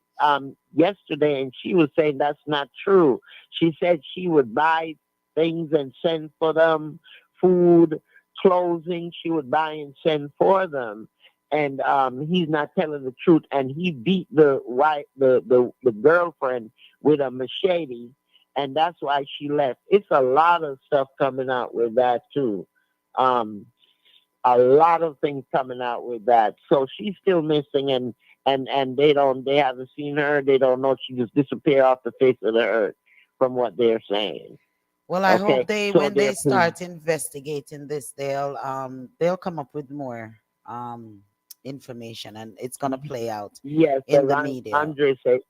Speaker 2: yesterday, and she was saying that's not true. She said she would buy things and send for them, food, clothing. She would buy and send for them, and he's not telling the truth. And he beat the girlfriend with a machete, and that's why she left. It's a lot of stuff coming out with that too. Um, a lot of things coming out with that. So she's still missing, and they haven't seen her. They don't know. She just disappeared off the face of the earth, from what they're saying.
Speaker 1: Well, I
Speaker 2: Okay,
Speaker 1: hope they,
Speaker 2: so
Speaker 1: when they
Speaker 2: they're
Speaker 1: start investigating this, they'll come up with more information, and it's gonna play out
Speaker 2: yes,
Speaker 1: in
Speaker 2: because
Speaker 1: the media.
Speaker 2: Andre says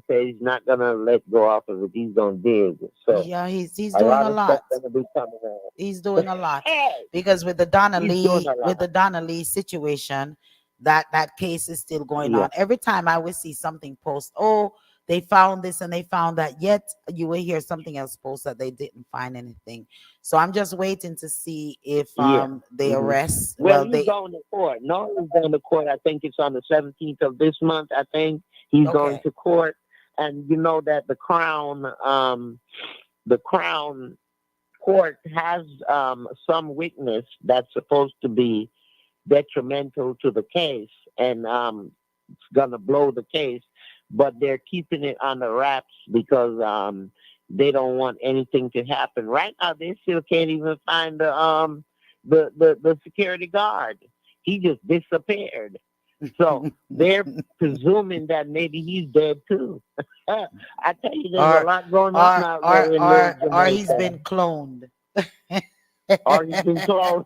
Speaker 2: he's not gonna let go off of it. He's gonna dig. So
Speaker 1: Yeah, he's
Speaker 2: a
Speaker 1: doing
Speaker 2: lot
Speaker 1: a
Speaker 2: of stuff
Speaker 1: lot.
Speaker 2: gonna be coming out.
Speaker 1: He's doing a lot
Speaker 2: Hey,
Speaker 1: because with
Speaker 2: he's doing a lot.
Speaker 1: The Donna Lee situation, that case is still going
Speaker 2: Yeah,
Speaker 1: on. Every time I would see something post, oh, they found this and they found that, yet you will hear something else post that they didn't find anything. So I'm just waiting to see if
Speaker 2: yeah.
Speaker 1: they
Speaker 2: hmm
Speaker 1: arrest.
Speaker 2: Well,
Speaker 1: Well,
Speaker 2: he's
Speaker 1: they
Speaker 2: going to court. No, he's going to court. I think it's on the 17th of this month. I think he's going
Speaker 1: okay.
Speaker 2: to court, and you know that the Crown court has some witness that's supposed to be detrimental to the case, and it's gonna blow the case, but they're keeping it on the wraps because they don't want anything to happen. Right now, they still can't even find the security guard. He just disappeared. So they're presuming that maybe he's dead too. I tell you, there's a
Speaker 1: or
Speaker 2: lot going on out there in little
Speaker 1: or he's
Speaker 2: Jamaica.
Speaker 1: been cloned.
Speaker 2: Or he's been closed.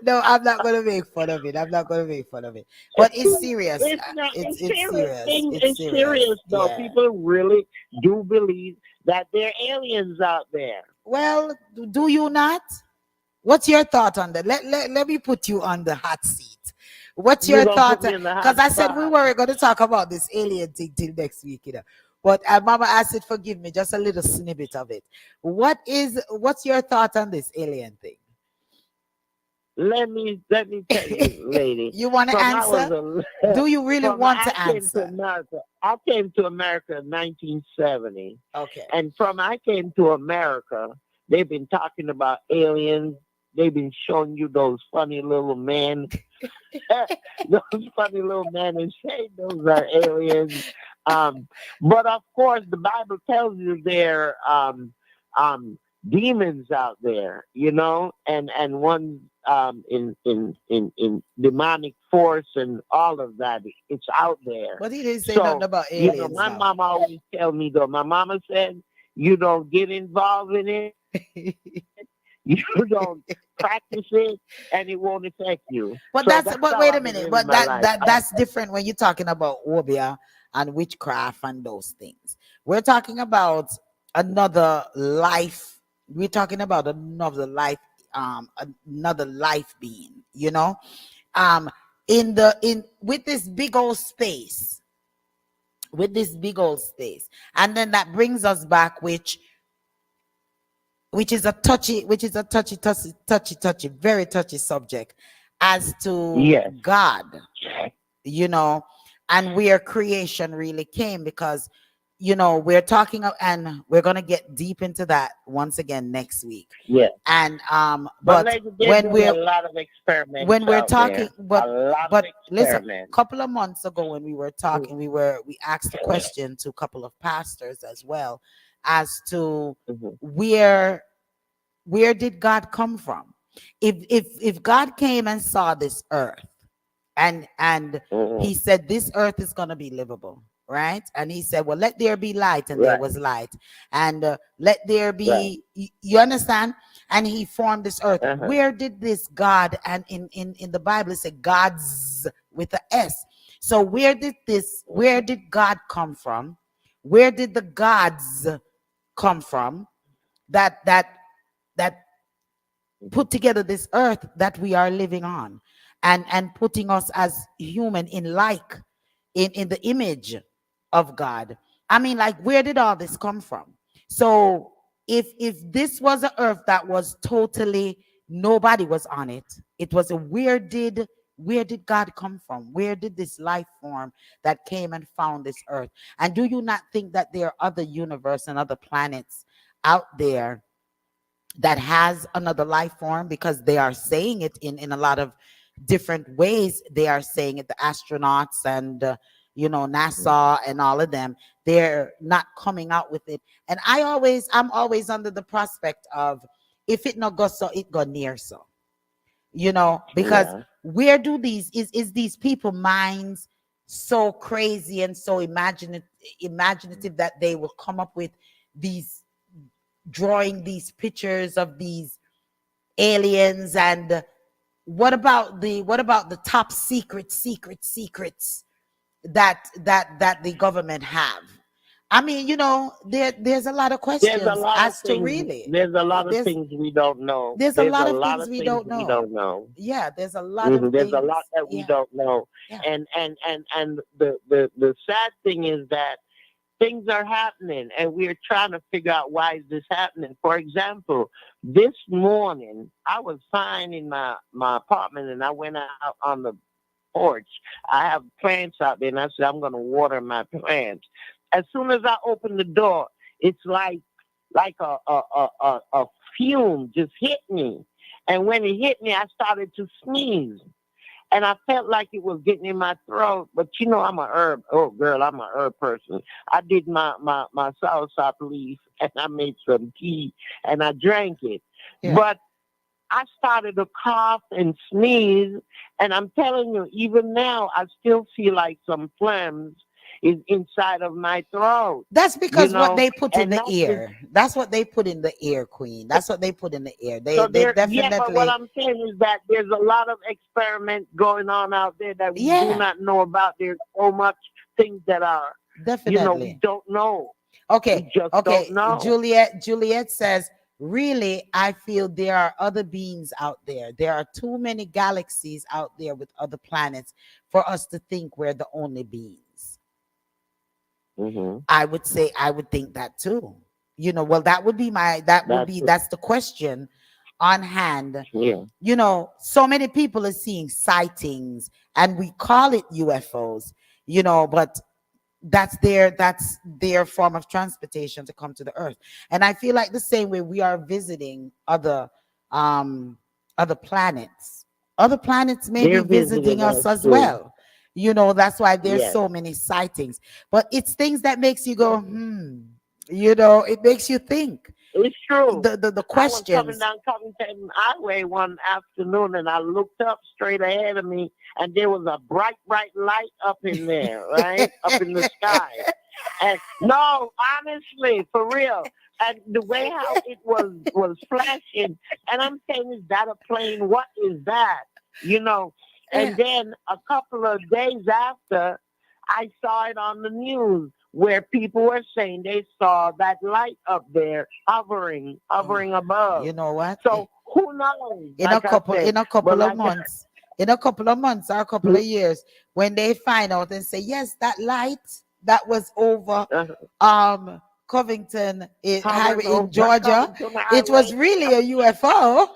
Speaker 1: No, I'm not gonna make fun of it. I'm not gonna make fun of it. But it's serious.
Speaker 2: It's not. It's
Speaker 1: It's
Speaker 2: serious.
Speaker 1: serious.
Speaker 2: Thing
Speaker 1: It's
Speaker 2: is
Speaker 1: serious.
Speaker 2: serious though.
Speaker 1: Yeah.
Speaker 2: People really do believe that there are aliens out there.
Speaker 1: Well, do you not? What's your thought on that? Let me put you on the hot seat. What's
Speaker 2: You're
Speaker 1: your
Speaker 2: gonna put
Speaker 1: thought?
Speaker 2: me in the hot
Speaker 1: Because I said we
Speaker 2: spot.
Speaker 1: weren't going to talk about this alien thing till next week, you know. But Mama asked, forgive me, just a little snippet of it. What's your thought on this alien thing?
Speaker 2: Let me tell you, lady.
Speaker 1: You want to
Speaker 2: From I was
Speaker 1: answer?
Speaker 2: a
Speaker 1: Do you really
Speaker 2: from
Speaker 1: want
Speaker 2: I
Speaker 1: to
Speaker 2: came to
Speaker 1: answer?
Speaker 2: America. I came to America in 1970,
Speaker 1: Okay.
Speaker 2: and from I came to America, they've been talking about aliens. They've been showing you those funny little men, those funny little men, and say those are aliens. But of course, the Bible tells you there demons out there, you know, and one in demonic force and all of that. It's out there.
Speaker 1: But he didn't say nothing
Speaker 2: So
Speaker 1: about
Speaker 2: you know,
Speaker 1: aliens
Speaker 2: my
Speaker 1: now.
Speaker 2: mom always tell me though. My mama said, "You don't get involved in it. You don't practice it, and it won't affect you."
Speaker 1: But
Speaker 2: So
Speaker 1: that's
Speaker 2: that's
Speaker 1: but
Speaker 2: how
Speaker 1: wait a
Speaker 2: I've been
Speaker 1: minute.
Speaker 2: living
Speaker 1: But
Speaker 2: my life.
Speaker 1: that's different when you're talking about Obia and witchcraft and those things. We're talking about another life. We're talking about another life being, you know. Um in with this big old space, with this big old space. And then that brings us back, which is a touchy, very touchy subject as to
Speaker 2: Yes.
Speaker 1: God, you know, and where creation really came, because you know we're talking and we're going to get deep into that once again next week.
Speaker 2: Yes.
Speaker 1: And
Speaker 2: But
Speaker 1: but
Speaker 2: lady, they're
Speaker 1: when
Speaker 2: doing a
Speaker 1: we're
Speaker 2: lot of experiments
Speaker 1: when we're
Speaker 2: out
Speaker 1: talking,
Speaker 2: there. A lot of
Speaker 1: listen,
Speaker 2: experiments.
Speaker 1: couple of months ago when we were talking, we asked a question to a couple of pastors as well as to
Speaker 2: Mhm.
Speaker 1: where did God come from? If God came and saw this earth and
Speaker 2: Mhm.
Speaker 1: he said this earth is going to be livable, right? And he said, well, let there be light, and there
Speaker 2: Right.
Speaker 1: was light, and let there
Speaker 2: Right.
Speaker 1: be, you understand? And he formed this earth.
Speaker 2: Uh-huh.
Speaker 1: Where did this God, and in the Bible it said God's with a S, So where did God come from? Where did the gods come from that put together this earth that we are living on, and putting us as human in the image of God? I mean, like, where did all this come from? So if this was an earth that was totally nobody was on it, it was a where did God come from? Where did this life form that came and found this earth? And do you not think that there are other universe and other planets out there that has another life form? Because they are saying it in a lot of different ways. They are saying it, the astronauts and NASA and all of them, they're not coming out with it. And I'm always under the prospect of, if it not go so, it go near so, because
Speaker 2: Yeah.
Speaker 1: where do is these people minds so crazy and so imaginative that they will come up with these, drawing these pictures of these aliens? And what about the top secrets that the government have? I mean, there's a lot of
Speaker 2: There's a
Speaker 1: questions
Speaker 2: lot of
Speaker 1: as to
Speaker 2: things.
Speaker 1: really,
Speaker 2: There's a lot of
Speaker 1: there's
Speaker 2: things we don't know.
Speaker 1: there's a
Speaker 2: There's
Speaker 1: lot
Speaker 2: a
Speaker 1: of
Speaker 2: lot
Speaker 1: things
Speaker 2: of
Speaker 1: we
Speaker 2: things
Speaker 1: don't
Speaker 2: we
Speaker 1: know.
Speaker 2: don't know.
Speaker 1: Yeah, there's a lot of
Speaker 2: There's a
Speaker 1: things.
Speaker 2: lot that we
Speaker 1: Yeah,
Speaker 2: don't know.
Speaker 1: yeah.
Speaker 2: And the sad thing is that things are happening, and we're trying to figure out why is this happening. For example, this morning I was fine in my apartment, and I went out on the porch. I have plants out there, and I said I'm going to water my plants. As soon as I opened the door, it's like a fume just hit me, and when it hit me, I started to sneeze. And I felt like it was getting in my throat. But I'm a herb. Oh, girl, I'm a herb person. I did my soursop leaf, and I made some tea, and I drank it.
Speaker 1: Yeah.
Speaker 2: But I started to cough and sneeze, and I'm telling you, even now, I still feel like some phlegms is inside of my throat.
Speaker 1: That's because what they put in
Speaker 2: And
Speaker 1: the
Speaker 2: that's just
Speaker 1: ear. That's what they put in the ear, Queen. That's what they put in the ear. They
Speaker 2: so
Speaker 1: they
Speaker 2: yeah, but what
Speaker 1: definitely,
Speaker 2: I'm saying is that there's a lot of experiments going on out there that we do
Speaker 1: yeah,
Speaker 2: not know about. There's so much things that are, we
Speaker 1: definitely.
Speaker 2: don't know.
Speaker 1: Okay,
Speaker 2: We just don't
Speaker 1: okay.
Speaker 2: know.
Speaker 1: Juliet says, really, I feel there are other beings out there. There are too many galaxies out there with other planets for us to think we're the only beings.
Speaker 2: Hmm.
Speaker 1: I would think that too. Well,
Speaker 2: That's
Speaker 1: that's the question on hand.
Speaker 2: yeah.
Speaker 1: So many people are seeing sightings, and we call it UFOs, but that's their form of transportation to come to the earth. And I feel like the same way we are visiting um other planets. Other planets may be
Speaker 2: They're
Speaker 1: visiting
Speaker 2: visiting
Speaker 1: us
Speaker 2: us
Speaker 1: as
Speaker 2: too.
Speaker 1: well. That's why there's
Speaker 2: Yes.
Speaker 1: so many sightings. But it's things that makes you go, it makes you think.
Speaker 2: It's true.
Speaker 1: The
Speaker 2: I was coming
Speaker 1: questions.
Speaker 2: down Covington Highway one afternoon, and I looked up straight ahead of me, and there was a bright, bright light up in there, right? Up in the sky. And no, honestly, for real. And the way how it was flashing, and I'm saying, is that a plane? What is that? You know. And then a couple of days after, I saw it on the news where people were saying they saw that light up there hovering above.
Speaker 1: You know what?
Speaker 2: So who knows?
Speaker 1: In a
Speaker 2: Like I
Speaker 1: couple
Speaker 2: said,
Speaker 1: in a
Speaker 2: but
Speaker 1: couple of
Speaker 2: like
Speaker 1: months, or a couple of years, when they find out and say, yes, that light that was over Covington
Speaker 2: hovering
Speaker 1: highway
Speaker 2: over
Speaker 1: in Georgia,
Speaker 2: Covington
Speaker 1: it was
Speaker 2: Highway.
Speaker 1: really a UFO.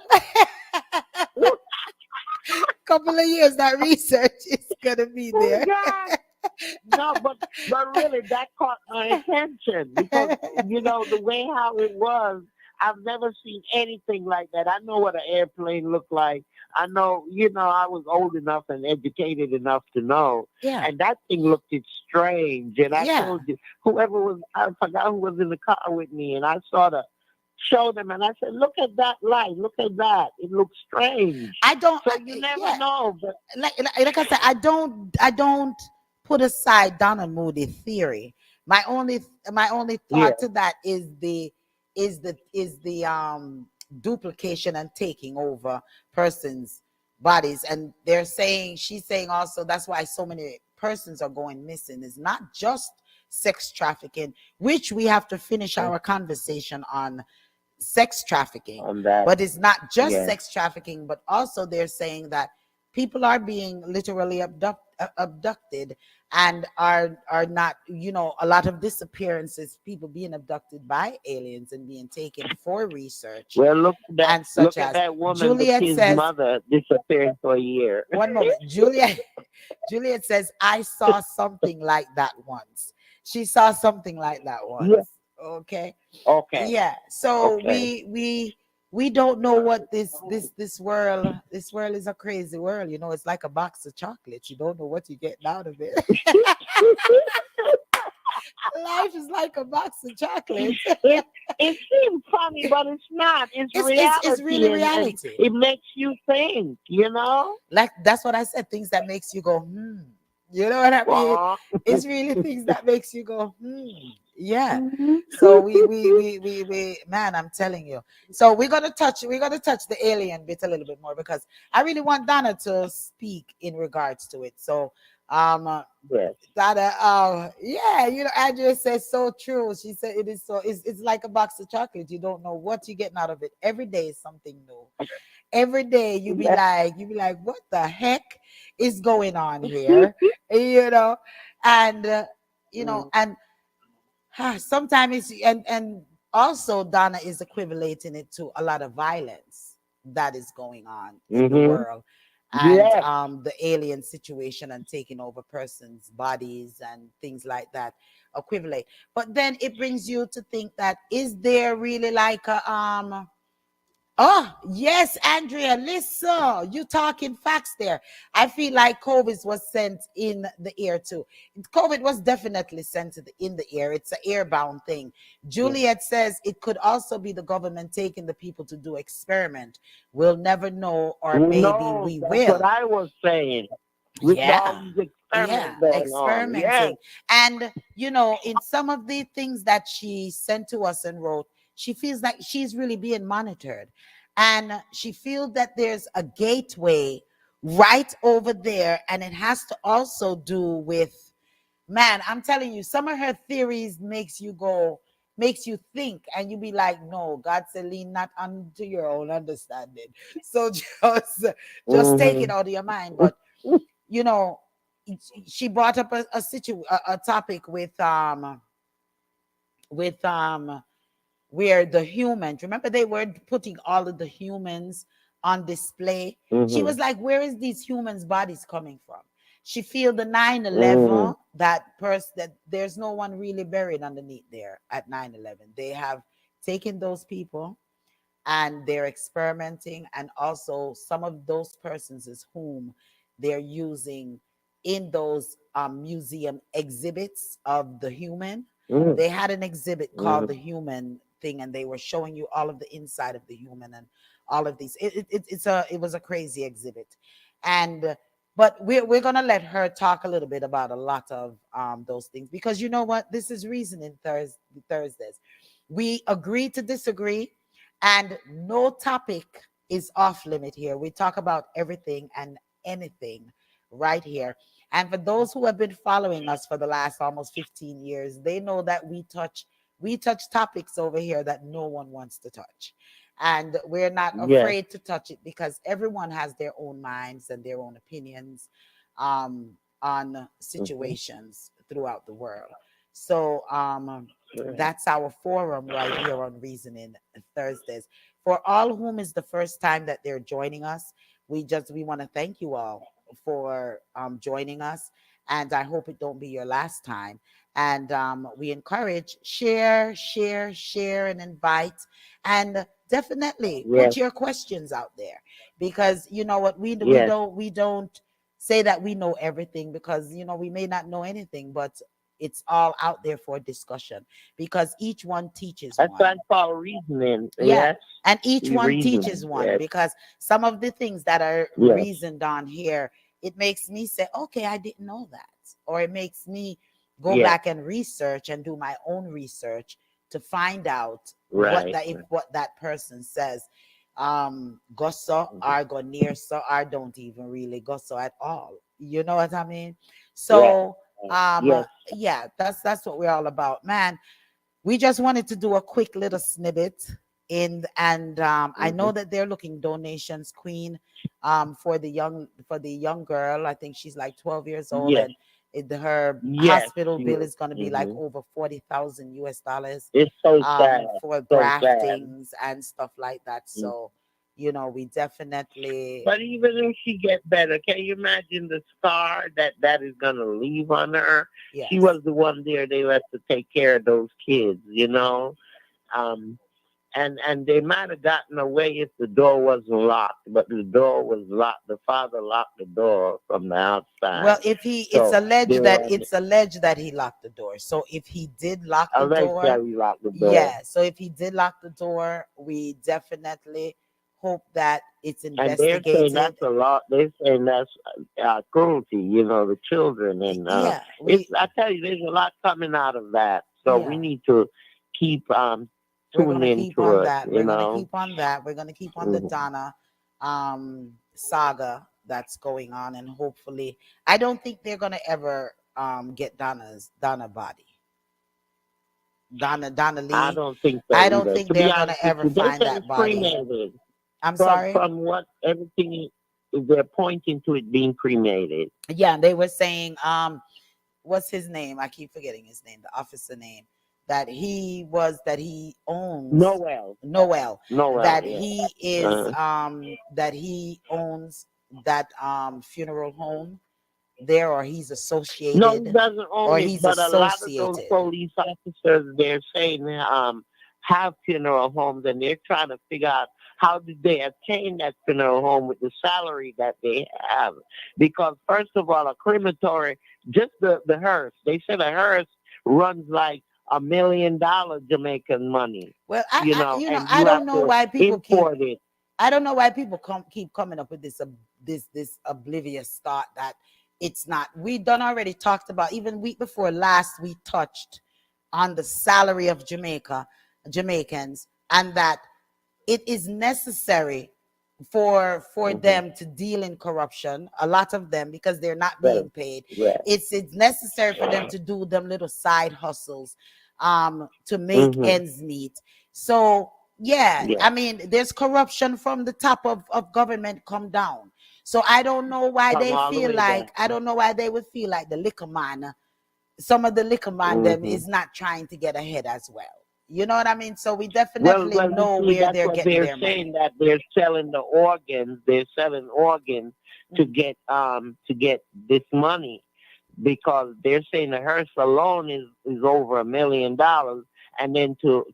Speaker 1: Couple of years, that research is gonna be
Speaker 2: Oh
Speaker 1: there.
Speaker 2: God. No, but really, that caught my attention because the way how it was. I've never seen anything like that. I know what an airplane looked like. I know, I was old enough and educated enough to know.
Speaker 1: Yeah,
Speaker 2: And that thing looked strange. And I
Speaker 1: yeah.
Speaker 2: told you, I forgot who was in the car with me, and I sort of showed them, and I said, "Look at that light. Look at that. It looks strange."
Speaker 1: I don't.
Speaker 2: So you never
Speaker 1: Yeah,
Speaker 2: know, but
Speaker 1: like I said, I don't put aside Donald Moody theory. My only
Speaker 2: yeah.
Speaker 1: thought to that is the duplication and taking over persons' bodies. And she's saying also, that's why so many persons are going missing is not just sex trafficking, which we have to finish our conversation on sex trafficking,
Speaker 2: On that.
Speaker 1: but it's not just
Speaker 2: Yeah.
Speaker 1: sex trafficking, but also they're saying that people are being literally abducted and are not, a lot of disappearances, people being abducted by aliens and being taken for research.
Speaker 2: Well,
Speaker 1: And
Speaker 2: look
Speaker 1: such
Speaker 2: at
Speaker 1: as
Speaker 2: that woman, the
Speaker 1: Juliet
Speaker 2: kid's
Speaker 1: says,
Speaker 2: mother disappeared for a year.
Speaker 1: one moment, Juliet says, I saw something like that once. She saw something like that
Speaker 2: Yeah.
Speaker 1: once. Okay.
Speaker 2: Okay.
Speaker 1: Yeah. So
Speaker 2: Okay.
Speaker 1: we don't know what this world is a crazy world. It's like a box of chocolates. You don't know what you're getting out of it. Life is like a box of chocolates.
Speaker 2: It seems funny, but it's not. It's
Speaker 1: It's
Speaker 2: reality,
Speaker 1: really
Speaker 2: and
Speaker 1: reality.
Speaker 2: it makes you think.
Speaker 1: Like that's what I said. Things that makes you go, You know what I mean?
Speaker 2: Aw.
Speaker 1: It's really things that makes you go, Yeah.
Speaker 2: Mhm.
Speaker 1: So man, I'm telling you. So we're gonna touch the alien bit a little bit more because I really want Donna to speak in regards to it. So
Speaker 2: Yes.
Speaker 1: Donna, yeah, Andrea says so true. She said it is so it's like a box of chocolate. You don't know what you're getting out of it. Every day is something new. Every day you be like, what the heck is going on here? You know, and and sometimes it's and also Donna is equating it to a lot of violence that is going on in the
Speaker 2: Mm-hmm.
Speaker 1: world, and
Speaker 2: Yes.
Speaker 1: the alien situation and taking over persons' bodies and things like that equivalent. But then it brings you to think that is there really like a Oh, yes, Andrea, listen, you talking facts there. I feel like COVID was sent in the air too. COVID was definitely sent in the air. It's an airbound thing.
Speaker 2: Yes.
Speaker 1: Juliet says it could also be the government taking the people to do experiment. We'll never know, or maybe
Speaker 2: No,
Speaker 1: we
Speaker 2: that's what
Speaker 1: will.
Speaker 2: I was saying. With all
Speaker 1: Yeah.
Speaker 2: these
Speaker 1: Yeah,
Speaker 2: experiments going on. Yes.
Speaker 1: experimenting. And, in some of the things that she sent to us and wrote, she feels like she's really being monitored. And she feels that there's a gateway right over there. And it has to also do with, man, I'm telling you, some of her theories makes you think, and you be like, no, God said, lean not unto your own understanding. So just take it
Speaker 2: Mm-hmm.
Speaker 1: out of your mind. But you know, she brought up a topic with where the humans, remember they were putting all of the humans on display. She
Speaker 2: Mm-hmm.
Speaker 1: was like, where is these humans' bodies coming from? She feel the 9/11,
Speaker 2: Mm-hmm.
Speaker 1: that there's no one really buried underneath there at 9/11. They have taken those people and they're experimenting, and also some of those persons is whom they're using in those museum exhibits of the human. They had an exhibit called the
Speaker 2: Mm-hmm.
Speaker 1: human thing, and they were showing you all of the inside of the human and all of these. It was a crazy exhibit. And but we're gonna let her talk a little bit about a lot of those things, because you know what, this is reasoning Thursdays. We agree to disagree, and no topic is off limit here. We talk about everything and anything right here. And for those who have been following us for the last almost 15 years, they know that we touch topics over here that no one wants to touch. And we're not
Speaker 2: Yes.
Speaker 1: afraid to touch it because everyone has their own minds and their own opinions on
Speaker 2: Mm-hmm.
Speaker 1: situations throughout the world. So
Speaker 2: Right.
Speaker 1: that's our forum right here on Reasoning Thursdays. For all whom is the first time that they're joining us, we want to thank you all for joining us, and I hope it don't be your last time. And we encourage share, and invite, and definitely put
Speaker 2: Yes.
Speaker 1: your questions out there, because you know what,
Speaker 2: Yes.
Speaker 1: we don't say that we know everything, because we may not know anything, but it's all out there for discussion, because each one teaches
Speaker 2: That's what I
Speaker 1: one.
Speaker 2: call reasoning.
Speaker 1: Yeah.
Speaker 2: Yes.
Speaker 1: And each
Speaker 2: We
Speaker 1: one teaches
Speaker 2: reasoning.
Speaker 1: one,
Speaker 2: Yes.
Speaker 1: because some of the things that are
Speaker 2: Yes.
Speaker 1: reasoned on here, it makes me say, okay, I didn't know that. Or it makes me go
Speaker 2: Yes.
Speaker 1: back and research and do my own research to find out
Speaker 2: Right.
Speaker 1: if what that person says go so or go near so or don't even really go so at all. You know what I mean?
Speaker 2: Right.
Speaker 1: So
Speaker 2: Yes.
Speaker 1: yeah, that's what we're all about, man. We just wanted to do a quick little snippet in, and I
Speaker 2: Hmm.
Speaker 1: know that they're looking donations, Queen, for the young girl. I think she's like 12 years old,
Speaker 2: Yes.
Speaker 1: and her
Speaker 2: Yes.
Speaker 1: hospital bill
Speaker 2: Yes.
Speaker 1: is going to be like
Speaker 2: Hmm.
Speaker 1: over 40,000 US dollars
Speaker 2: It's so sad.
Speaker 1: for
Speaker 2: So sad.
Speaker 1: graftings and stuff like that. So, we definitely,
Speaker 2: But even if she get better, can you imagine the scar that is gonna leave on her? She
Speaker 1: yes.
Speaker 2: was the one there they left to take care of those kids, you know. Um, and they might have gotten away if the door wasn't locked, but the door was locked. The father locked the door from the
Speaker 1: Well,
Speaker 2: outside,
Speaker 1: if
Speaker 2: so they were
Speaker 1: it's alleged that he locked the door. So if he did lock the door,
Speaker 2: allegedly locked the door.
Speaker 1: yeah. So if he did lock the door, we definitely hope that it's
Speaker 2: And they're saying
Speaker 1: investigated.
Speaker 2: that's a lot. They're saying that's cruelty, you know, the children. And
Speaker 1: Yeah,
Speaker 2: it's, I tell you, there's a lot coming out of that. So we
Speaker 1: yeah,
Speaker 2: need to keep
Speaker 1: we're
Speaker 2: tuning
Speaker 1: gonna keep
Speaker 2: into
Speaker 1: on
Speaker 2: it,
Speaker 1: that.
Speaker 2: you
Speaker 1: We're gonna
Speaker 2: know.
Speaker 1: keep on that. We're gonna keep on the
Speaker 2: Hmm.
Speaker 1: Donna saga that's going on, and hopefully, I don't think they're gonna ever get Donna body. Donna
Speaker 2: I
Speaker 1: Lee.
Speaker 2: don't think so
Speaker 1: I don't
Speaker 2: either.
Speaker 1: think
Speaker 2: To be
Speaker 1: they're gonna
Speaker 2: honest with
Speaker 1: ever
Speaker 2: you, they
Speaker 1: find
Speaker 2: said
Speaker 1: that
Speaker 2: it's
Speaker 1: body.
Speaker 2: cremated.
Speaker 1: I'm sorry.
Speaker 2: From what everything they're pointing to it being cremated.
Speaker 1: Yeah, they were saying, what's his name? I keep forgetting his name, the officer name, that he owns
Speaker 2: Noel.
Speaker 1: Noel,
Speaker 2: Noel,
Speaker 1: that
Speaker 2: yeah.
Speaker 1: he is
Speaker 2: Uh,
Speaker 1: that he owns that funeral home there, or he's
Speaker 2: no, he
Speaker 1: associated,
Speaker 2: doesn't
Speaker 1: or
Speaker 2: own it,
Speaker 1: he's
Speaker 2: but a lot of those
Speaker 1: associated.
Speaker 2: police officers they're saying have funeral homes, and they're trying to figure out how did they attain that funeral home with the salary that they have. Because first of all, a crematory, just the hearse, they said a hearse runs like $1 million Jamaican money,
Speaker 1: Well,
Speaker 2: you know, and
Speaker 1: I
Speaker 2: you have
Speaker 1: don't know
Speaker 2: to
Speaker 1: why people keep
Speaker 2: import it.
Speaker 1: I don't know why people keep coming up with this oblivious thought that it's not. We done already talked about, even week before last, we touched on the salary of Jamaicans, and that it is necessary for
Speaker 2: Hmm.
Speaker 1: them to deal in corruption, a lot of them, because they're not
Speaker 2: Right,
Speaker 1: being paid.
Speaker 2: right.
Speaker 1: It's necessary for them to do them little side hustles to make
Speaker 2: Hmm.
Speaker 1: ends meet. So yeah,
Speaker 2: Yeah.
Speaker 1: I mean, there's corruption from the top of government come down. So I don't know why
Speaker 2: Come
Speaker 1: they
Speaker 2: all the
Speaker 1: feel
Speaker 2: way
Speaker 1: like,
Speaker 2: down.
Speaker 1: I don't know why they would feel like the liquor man, some of the liquor man them
Speaker 2: Hmm.
Speaker 1: is not trying to get ahead as well. You know what I mean? So we definitely
Speaker 2: Well, you
Speaker 1: know
Speaker 2: see,
Speaker 1: where
Speaker 2: that's
Speaker 1: they're
Speaker 2: what
Speaker 1: getting
Speaker 2: they're
Speaker 1: their
Speaker 2: saying,
Speaker 1: money.
Speaker 2: that they're selling the organs. They're selling organs
Speaker 1: Mhm.
Speaker 2: to get this money, because they're saying the hearse alone is over $1 million, and then to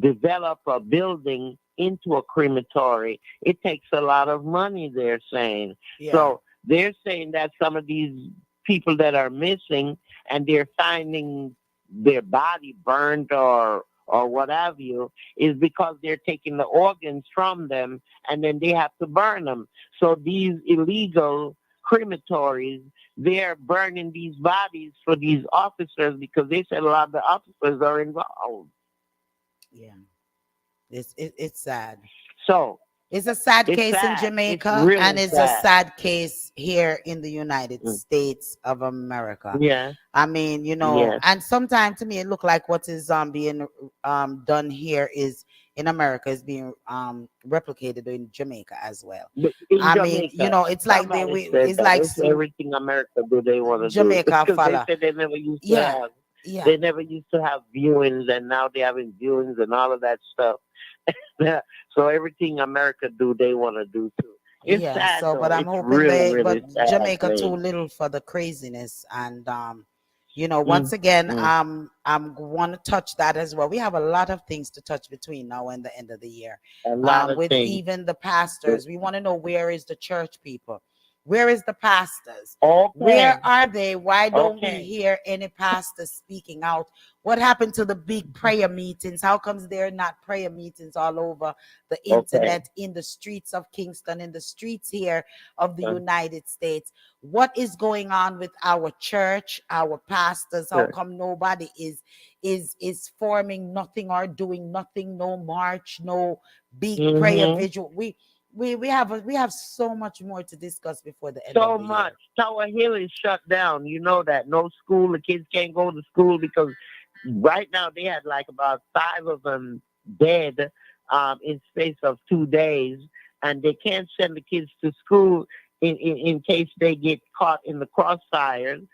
Speaker 2: develop a building into a crematory, it takes a lot of money. They're saying
Speaker 1: Yeah.
Speaker 2: so. They're saying that some of these people that are missing, and they're finding their body burned or what have you, is because they're taking the organs from them and then they have to burn them. So these illegal crematories, they're burning these bodies for these officers, because they said a lot of the officers are involved.
Speaker 1: Yeah. It's sad.
Speaker 2: So
Speaker 1: It's a sad
Speaker 2: it's
Speaker 1: case in
Speaker 2: sad. It's
Speaker 1: Jamaica, and
Speaker 2: really
Speaker 1: it's a
Speaker 2: sad.
Speaker 1: sad case here in the United
Speaker 2: Mm.
Speaker 1: States of America.
Speaker 2: Yeah.
Speaker 1: I mean,
Speaker 2: Yes.
Speaker 1: and sometimes to me it look like what is being done here is in America is being replicated in Jamaica as well.
Speaker 2: But in
Speaker 1: I mean,
Speaker 2: Jamaica,
Speaker 1: it's like
Speaker 2: somebody said
Speaker 1: it's
Speaker 2: that
Speaker 1: like
Speaker 2: it's everything America do they want to do,
Speaker 1: Jamaica
Speaker 2: because they
Speaker 1: fella.
Speaker 2: said they never used to
Speaker 1: Yeah,
Speaker 2: have.
Speaker 1: yeah.
Speaker 2: They never used to have viewings, and now they're having viewings and all of that stuff. So everything America do, they want to do too. It's
Speaker 1: Yeah,
Speaker 2: sad
Speaker 1: so but
Speaker 2: though.
Speaker 1: I'm
Speaker 2: It's
Speaker 1: hoping
Speaker 2: really,
Speaker 1: but
Speaker 2: really sad
Speaker 1: Jamaica too
Speaker 2: thing.
Speaker 1: little for the craziness, and once
Speaker 2: Mm,
Speaker 1: again,
Speaker 2: mm.
Speaker 1: I'm want to touch that as well. We have a lot of things to touch between now and the end of the year.
Speaker 2: A lot of
Speaker 1: With
Speaker 2: things.
Speaker 1: even the pastors, we want to know, where is the church people? Where is the pastors?
Speaker 2: Okay,
Speaker 1: Where are they? Why don't we
Speaker 2: okay.
Speaker 1: hear any pastors speaking out? What happened to the big prayer meetings? How comes there are not prayer meetings all over the
Speaker 2: Okay.
Speaker 1: internet, in the streets of Kingston, in the streets here of the
Speaker 2: Uh,
Speaker 1: United States? What is going on with our church, our pastors? How
Speaker 2: sure.
Speaker 1: come nobody is forming nothing or doing nothing? No march, no big prayer
Speaker 2: Mm-hmm.
Speaker 1: visual. we have so much more to discuss before the end of
Speaker 2: So
Speaker 1: the
Speaker 2: much.
Speaker 1: year.
Speaker 2: Tower Hill is shut down. You know that. No school. The kids can't go to school because right now they had like about five of them dead in space of 2 days, and they can't send the kids to school in case they get caught in the crossfires.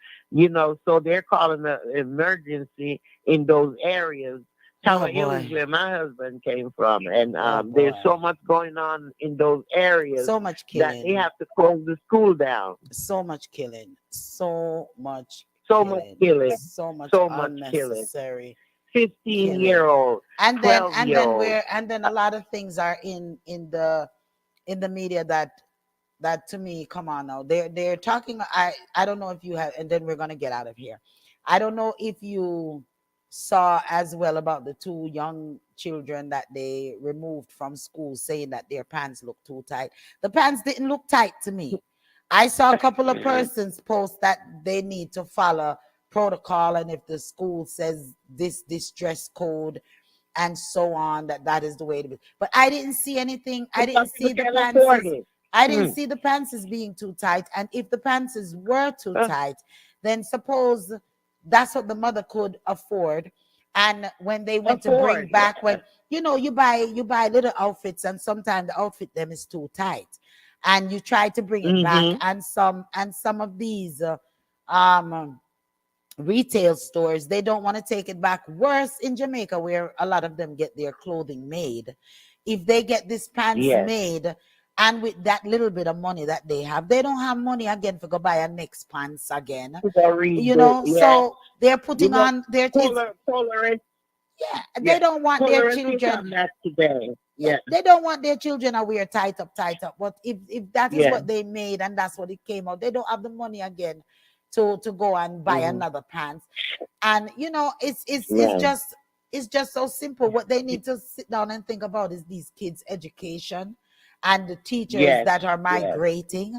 Speaker 2: So they're calling the emergency in those areas.
Speaker 1: Oh
Speaker 2: Tower Hill is
Speaker 1: boy.
Speaker 2: where my husband came from, and
Speaker 1: Oh
Speaker 2: there's so
Speaker 1: boy.
Speaker 2: much going on in those areas
Speaker 1: So much
Speaker 2: that they
Speaker 1: killing.
Speaker 2: have to close the school down.
Speaker 1: So much killing. So much
Speaker 2: So much
Speaker 1: killing.
Speaker 2: killing,
Speaker 1: So much
Speaker 2: so much killing.
Speaker 1: unnecessary
Speaker 2: 15 year
Speaker 1: killing.
Speaker 2: old,
Speaker 1: And then
Speaker 2: 12 year old.
Speaker 1: a lot of things are in the media that to me, come on now, they're talking. I don't know if you have, and then we're gonna get out of here. I don't know if you saw as well about the two young children that they removed from school, saying that their pants look too tight. The pants didn't look tight to me. I saw a couple of persons post that they need to follow protocol, and if the school says this dress code and so on, that is the way to be. But I didn't see anything. I
Speaker 2: Because
Speaker 1: didn't see
Speaker 2: people
Speaker 1: the
Speaker 2: can't afford
Speaker 1: pants.
Speaker 2: it.
Speaker 1: I didn't
Speaker 2: Hmm.
Speaker 1: see the pants being too tight. And if the pants were too
Speaker 2: Uh,
Speaker 1: tight, then suppose that's what the mother could afford. And when they went to bring
Speaker 2: afford,
Speaker 1: back,
Speaker 2: yeah.
Speaker 1: when you buy little outfits, and sometimes the outfit them is too tight, and you try to bring it back,
Speaker 2: Mm-hmm.
Speaker 1: and some of these um retail stores, they don't want to take it back. Worse in Jamaica, where a lot of them get their clothing made, if they get this pants
Speaker 2: Yes.
Speaker 1: made, and with that little bit of money that they have, they don't have money again for go buy a next pants again,
Speaker 2: To go redo. Yeah.
Speaker 1: so they're
Speaker 2: You
Speaker 1: putting
Speaker 2: know,
Speaker 1: on their it's
Speaker 2: Polar,
Speaker 1: yeah, they
Speaker 2: yeah.
Speaker 1: don't want their
Speaker 2: Polar is
Speaker 1: children.
Speaker 2: on that today.
Speaker 1: Yeah,
Speaker 2: Yeah.
Speaker 1: they don't want their children to wear tight up. But if that is
Speaker 2: Yeah.
Speaker 1: what they made and that's what it came out, they don't have the money again to go and buy
Speaker 2: Mm-hmm.
Speaker 1: another pants. And
Speaker 2: Yeah.
Speaker 1: it's just so simple. What they need to sit down and think about is these kids' education, and the teachers
Speaker 2: Yes.
Speaker 1: that are
Speaker 2: Yes.
Speaker 1: migrating,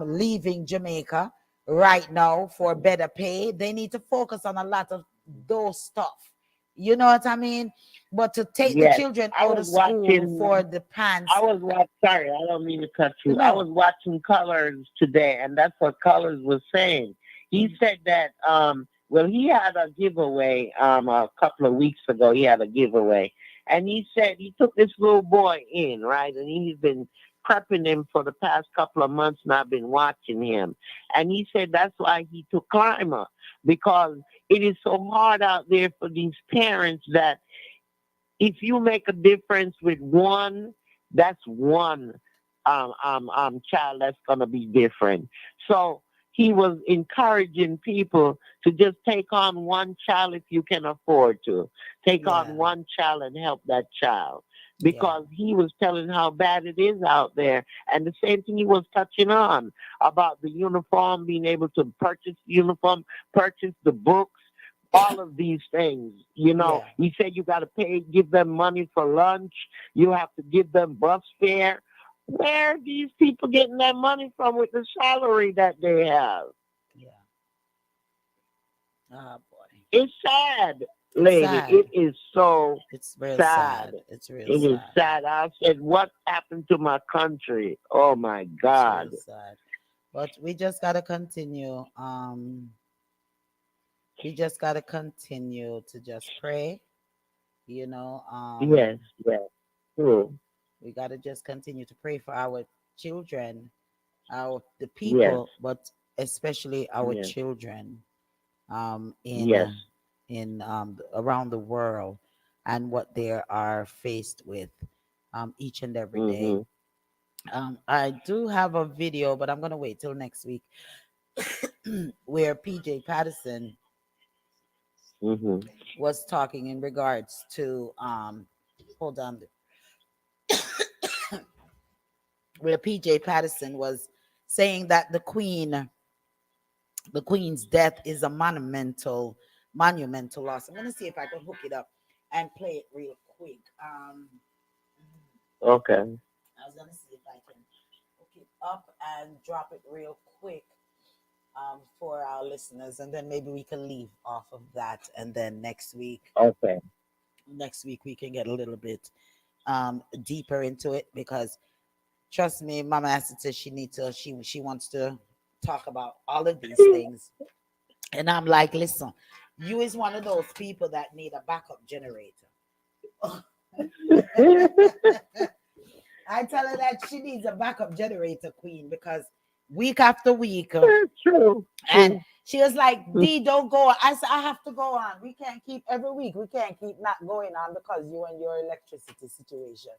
Speaker 1: leaving Jamaica right now for better pay. They need to focus on a lot of those stuff. You know what I mean? But to take the
Speaker 2: Yes.
Speaker 1: children
Speaker 2: I
Speaker 1: out
Speaker 2: was
Speaker 1: of school for
Speaker 2: watching.
Speaker 1: the
Speaker 2: I
Speaker 1: pants,
Speaker 2: was watching. Sorry, I don't mean to cut you. I was
Speaker 1: no.
Speaker 2: watching Colors today, and that's what Colors was saying. He
Speaker 1: Mm.
Speaker 2: said that well, he had a giveaway a couple of weeks ago. He had a giveaway, and he said he took this little boy in, right, and he's been prepping him for the past couple of months, and I've been watching him. And he said that's why he took Climber, because it is so hard out there for these parents that if you make a difference with one, that's one child that's going to be different. So he was encouraging people to just take on one child if you can afford to. Take on
Speaker 1: Yeah,
Speaker 2: one child and help that child.
Speaker 1: yeah,
Speaker 2: Because he was telling how bad it is out there. And the same thing he was touching on about the uniform, being able to purchase the uniform, purchase the books, all of these things.
Speaker 1: yeah,
Speaker 2: He said you got to give them money for lunch. You have to give them bus fare. Where are these people getting that money from with the salary that they have?
Speaker 1: yeah. Oh boy.
Speaker 2: It's sad,
Speaker 1: It's
Speaker 2: lady.
Speaker 1: sad.
Speaker 2: It is so
Speaker 1: It's real
Speaker 2: sad.
Speaker 1: sad. It's real
Speaker 2: It is
Speaker 1: sad.
Speaker 2: sad. I said, what happened to my country? Oh my
Speaker 1: It's
Speaker 2: God.
Speaker 1: real sad. But we just gotta continue. We just gotta continue to just pray. You know,
Speaker 2: Yes, yes. True.
Speaker 1: we gotta just continue to pray for our children, our the
Speaker 2: Yes,
Speaker 1: people, but especially our
Speaker 2: yes,
Speaker 1: children,
Speaker 2: yes.
Speaker 1: in around the world, and what they are faced with, each and every day.
Speaker 2: Mm-hmm.
Speaker 1: I do have a video, but I'm gonna wait till next week, where PJ Patterson
Speaker 2: Mm-hmm.
Speaker 1: was talking in regards to hold on, where PJ Patterson was saying that the queen's death is a monumental loss. I'm gonna see if I can hook it up and play it real quick.
Speaker 2: Okay.
Speaker 1: I was gonna see if I can hook it up and drop it real quick, for our listeners, and then maybe we can leave off of that, and then
Speaker 2: Okay.
Speaker 1: next week we can get a little bit deeper into it, because Trust me, Mama Acid says she needs to. She wants to talk about all of these things, and I'm like, listen, you is one of those people that need a backup generator. I tell her that she needs a backup generator, Queen, because week after week,
Speaker 2: True,
Speaker 1: and
Speaker 2: true.
Speaker 1: she was like, D, don't go. I said, I have to go on. We can't keep every week. We can't keep not going on because you and your electricity situation.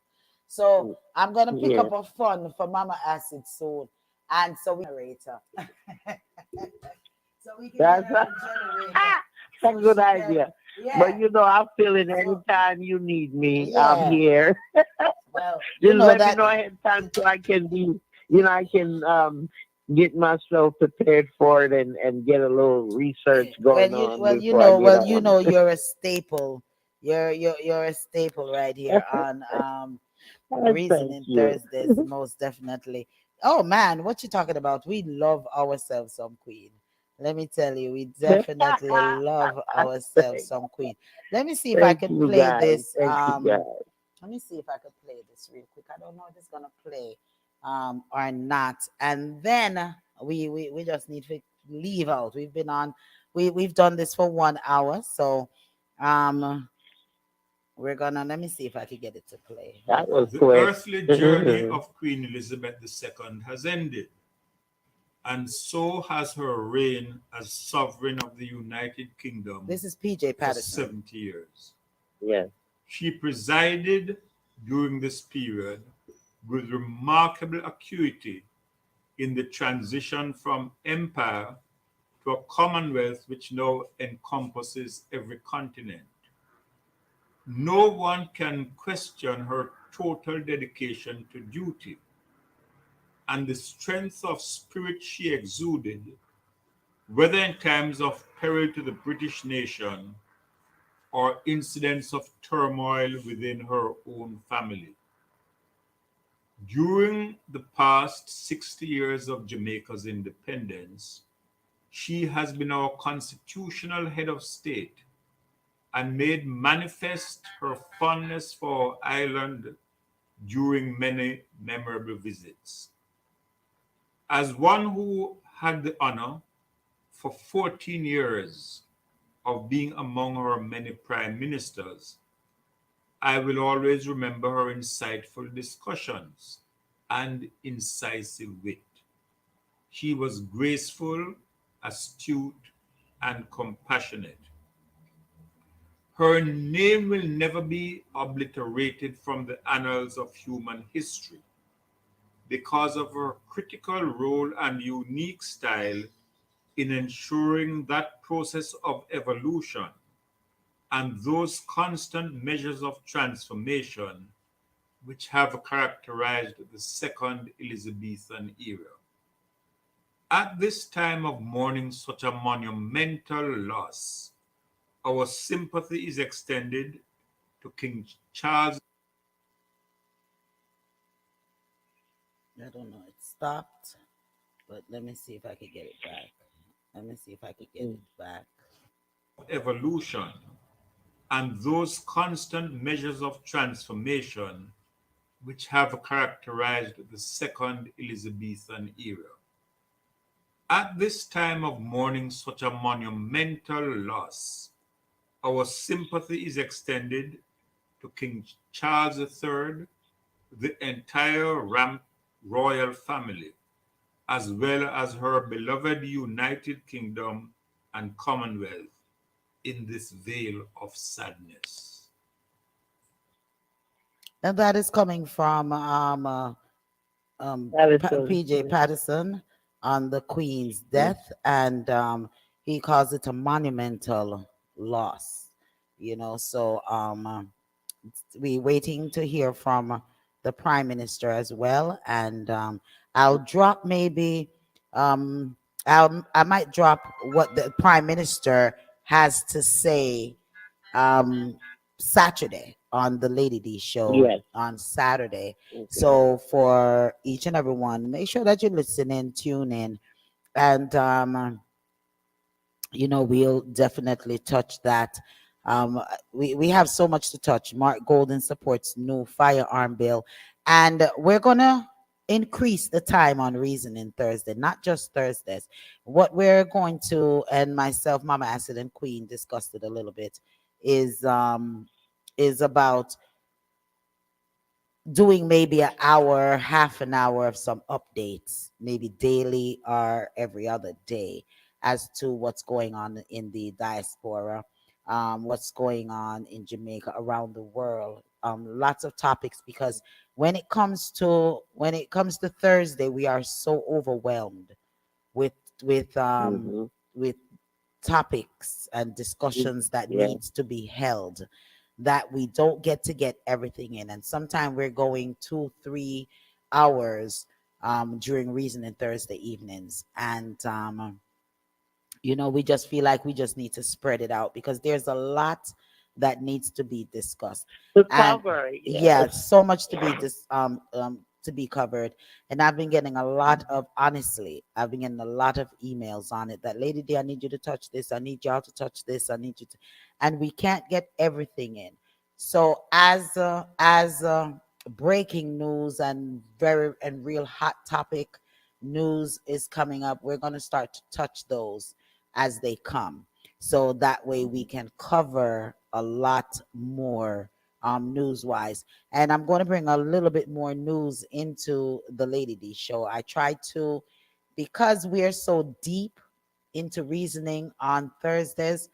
Speaker 1: So I'm gonna pick
Speaker 2: Yeah,
Speaker 1: up a fund for Mama Acid soon. And so we generator. So we can get
Speaker 2: that's
Speaker 1: her a generator.
Speaker 2: a
Speaker 1: So
Speaker 2: good
Speaker 1: she can,
Speaker 2: idea. But
Speaker 1: yeah.
Speaker 2: you know, I'm feeling
Speaker 1: So
Speaker 2: anytime you need me, I'm
Speaker 1: yeah.
Speaker 2: here.
Speaker 1: Well, you
Speaker 2: Just
Speaker 1: know
Speaker 2: let me
Speaker 1: that
Speaker 2: know ahead of time so I can be, I can get myself prepared for it and get a little research going on before I get on.
Speaker 1: you're a staple. You're a staple right here on
Speaker 2: Thank
Speaker 1: Reasoning
Speaker 2: you.
Speaker 1: Thursdays, most definitely. Oh man, what you talking about? We love ourselves some Queen. Let me tell you, we definitely love ourselves
Speaker 2: thank,
Speaker 1: some Queen. Let me see if I
Speaker 2: thank
Speaker 1: could
Speaker 2: you
Speaker 1: play
Speaker 2: guys.
Speaker 1: this.
Speaker 2: Thank you guys.
Speaker 1: Let me see if I could play this real quick. I don't know if it's gonna play or not. And then we just need to leave out. We've been on we've done this for 1 hour. So um we're gonna let me see if I can get it to play.
Speaker 2: That
Speaker 1: Hold
Speaker 2: was
Speaker 1: on.
Speaker 3: The
Speaker 2: quick.
Speaker 3: earthly journey of Queen Elizabeth II has ended, and so has her reign as sovereign of the United Kingdom
Speaker 1: This is PJ
Speaker 3: for
Speaker 1: Patterson.
Speaker 3: 70 years.
Speaker 2: Yes.
Speaker 3: She presided during this period with remarkable acuity in the transition from empire to a commonwealth which now encompasses every continent. No one can question her total dedication to duty and the strength of spirit she exuded, whether in times of peril to the British nation or incidents of turmoil within her own family. During the past 60 years of Jamaica's independence, she has been our constitutional head of state and made manifest her fondness for our island during many memorable visits. As one who had the honor for 14 years of being among her many prime ministers, I will always remember her insightful discussions and incisive wit. She was graceful, astute, and compassionate. Her name will never be obliterated from the annals of human history because of her critical role and unique style in ensuring that process of evolution and those constant measures of transformation which have characterized the Second Elizabethan era. At this time of mourning such a monumental loss, our sympathy is extended to King Charles.
Speaker 1: I don't know. It stopped, but let me see if I can get it back. Let me see if I can get it back.
Speaker 3: Evolution and those constant measures of transformation which have characterized the Second Elizabethan era. At this time of mourning such a monumental loss, our sympathy is extended to King Charles III, the entire royal family, as well as her beloved United Kingdom and Commonwealth in this veil of sadness.
Speaker 1: And that is coming from
Speaker 2: That is so.
Speaker 1: PJ Patterson on the Queen's death, and he calls it a monumental loss. So we waiting to hear from the Prime Minister as well, and I'll drop maybe I might drop what the Prime Minister has to say um Saturday on the Lady D show
Speaker 2: Yes.
Speaker 1: on Saturday.
Speaker 2: Okay.
Speaker 1: So for each and every one, make sure that you listen in, tune in, and we'll definitely touch that. We have so much to touch. Mark Golden supports new firearm bill, and we're gonna increase the time on Reasoning Thursday, not just Thursdays. What we're going to, and myself, Mama Acid and Queen discussed it a little bit, is about doing maybe an hour, half an hour of some updates, maybe daily or every other day, as to what's going on in the diaspora, what's going on in Jamaica, around the world. Lots of topics, because when it comes to Thursday, we are so overwhelmed with with um
Speaker 2: Mm-hmm.
Speaker 1: with topics and discussions that
Speaker 2: Yeah.
Speaker 1: needs to be held, that we don't get everything in, and sometimes we're going 2-3 hours during Reasoning Thursday evenings, and we just feel like we just need to spread it out, because there's a lot that needs to be discussed.
Speaker 2: To
Speaker 1: And
Speaker 2: cover,
Speaker 1: yeah,
Speaker 2: yes.
Speaker 1: so much to be covered. And I've been getting a lot of honestly, I've been getting a lot of emails on it, that Lady D, I need you to touch this, I need y'all to touch this, I need you to, and we can't get everything in. So as breaking news and very and real hot topic news is coming up, we're going to start to touch those as they come. So that way we can cover a lot more news wise. And I'm going to bring a little bit more news into the Lady D show. I try to, because we are so deep into reasoning on Thursdays,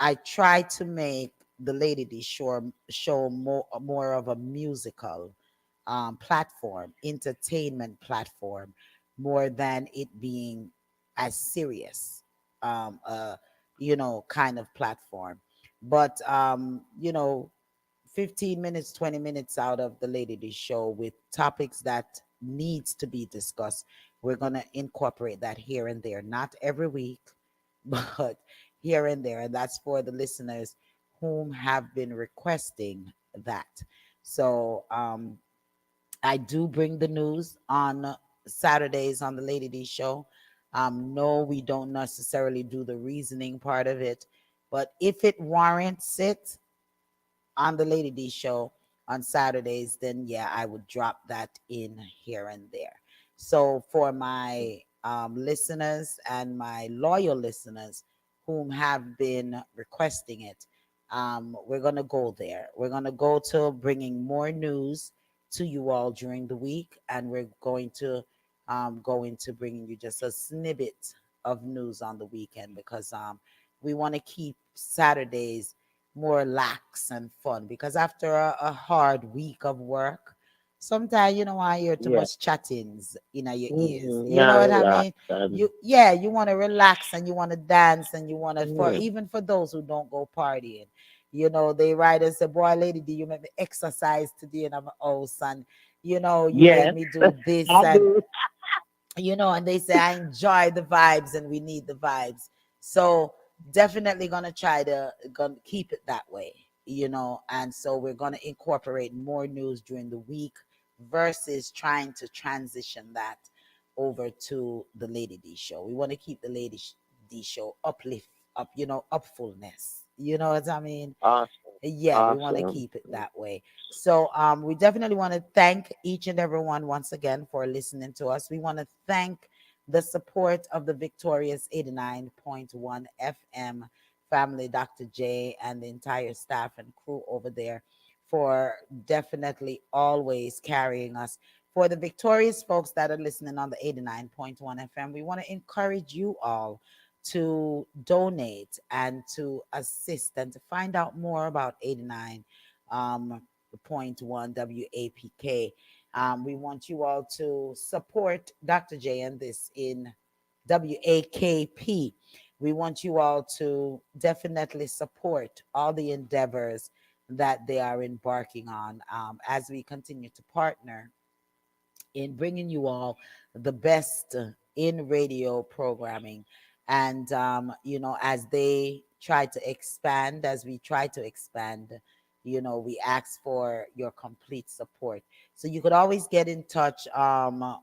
Speaker 1: I try to make the Lady D show more of a musical platform, entertainment platform, more than it being as serious, kind of platform. But 15 minutes, 20 minutes out of the Lady D show with topics that needs to be discussed. We're going to incorporate that here and there, not every week, but here and there. And that's for the listeners whom have been requesting that. So I do bring the news on Saturdays on the Lady D show. No, we don't necessarily do the reasoning part of it, but if it warrants it, on the Lady D show on Saturdays, then yeah, I would drop that in here and there. So for my listeners and my loyal listeners whom have been requesting it, we're gonna go there. We're gonna go to bringing more news to you all during the week, and we're going to go into bringing you just a snippet of news on the weekend, because we want to keep Saturdays more lax and fun, because after a hard week of work, sometimes you don't want to hear too
Speaker 2: Yeah.
Speaker 1: much chattings in your ears.
Speaker 2: Mm-hmm.
Speaker 1: You
Speaker 2: Yeah,
Speaker 1: know what I
Speaker 2: relax.
Speaker 1: mean? You want to relax, and you want to dance, and you want to, for
Speaker 2: Yeah.
Speaker 1: even for those who don't go partying, they write and say, "Boy, Lady, do you make me exercise today?" And I'm, "Oh, son, you made
Speaker 2: Yes,
Speaker 1: me do this,"
Speaker 2: I
Speaker 1: and
Speaker 2: do.
Speaker 1: and they say I enjoy the vibes, and we need the vibes. So definitely gonna keep it that way, and so we're gonna incorporate more news during the week versus trying to transition that over to the Lady D show. We want to keep the Lady D show uplift up, upfulness. You know what I mean?
Speaker 2: Awesome.
Speaker 1: Yeah, we want to
Speaker 2: Awesome.
Speaker 1: keep it that way. So we definitely want to thank each and everyone once again for listening to us. We want to thank the support of the Victorious 89.1 FM family, Dr. J, and the entire staff and crew over there, for definitely always carrying us. For the victorious folks that are listening on the 89.1 FM, we want to encourage you all to donate and to assist and to find out more about 89 point one WAPK. We want you all to support Dr. J and this in WAKP. We want you all to definitely support all the endeavors that they are embarking on, as we continue to partner in bringing you all the best in radio programming. And, as they try to expand, as we try to expand, we ask for your complete support. So you could always get in touch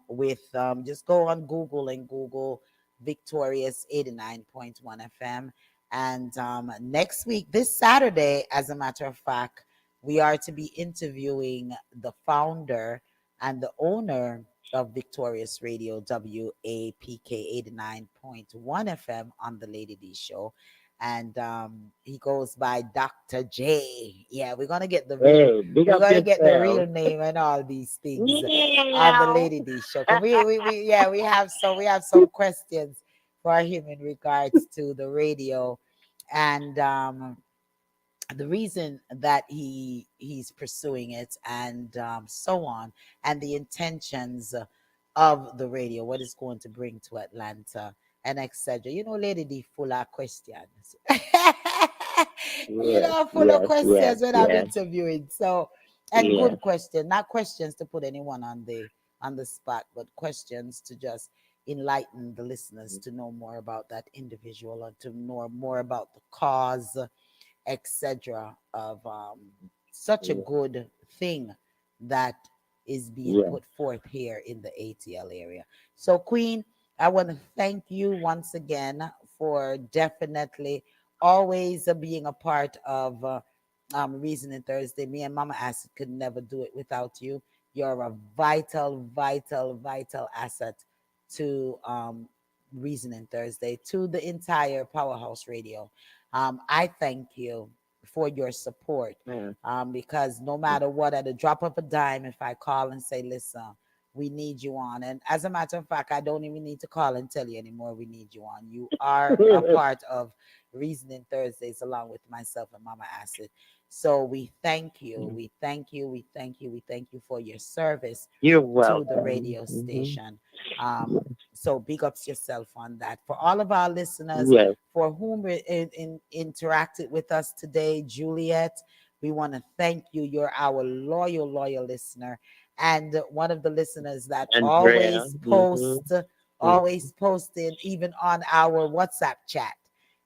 Speaker 1: with, just go on Google and Google Victorious 89.1 FM. And next week, this Saturday, as a matter of fact, we are to be interviewing the founder and the owner of Victorious Radio, WAPK 89.1 FM on the Lady D Show. And he goes by Dr. J. Yeah,
Speaker 2: Hey, big
Speaker 1: we're
Speaker 2: up
Speaker 1: gonna get the
Speaker 2: yourself.
Speaker 1: real name and all these things on the
Speaker 2: Yeah.
Speaker 1: Lady D Show. 'Cause we have some questions for him in regards to the radio and the reason that he's pursuing it and so on, and the intentions of the radio, what it's going to bring to Atlanta and etc. Lady D full of questions.
Speaker 2: Yes,
Speaker 1: Full of
Speaker 2: yes, yes,
Speaker 1: questions when I'm
Speaker 2: yes,
Speaker 1: interviewing. So, and
Speaker 2: yes.
Speaker 1: good question, not questions to put anyone on the spot, but questions to just enlighten the listeners to know more about that individual and to know more about the cause, etc., of such a
Speaker 2: Yeah,
Speaker 1: good thing that is being
Speaker 2: yeah.
Speaker 1: put forth here in the ATL area. So, Queen, I want to thank you once again for definitely always being a part of Reasoning Thursday. Me and Mama Acid could never do it without you. You're a vital, vital, vital asset to Reasoning Thursday, to the entire Powerhouse Radio. I thank you for your support
Speaker 2: Yeah.
Speaker 1: because no matter what, at a drop of a dime, if I call and say, listen, we need you on. And as a matter of fact, I don't even need to call and tell you anymore, we need you on. You are a part of Reasoning Thursdays along with myself and Mama Acid. So we thank you. We thank you. We thank you. We thank you for your service
Speaker 2: You're
Speaker 1: to the
Speaker 2: welcome.
Speaker 1: radio
Speaker 2: Hmm.
Speaker 1: station. So big ups yourself on that. For all of our listeners
Speaker 2: Yes,
Speaker 1: for whom interacted with us today, Juliet, we want to thank you. You're our loyal, loyal listener. And one of the listeners that
Speaker 2: Andrea.
Speaker 1: always posting, even on our WhatsApp chat.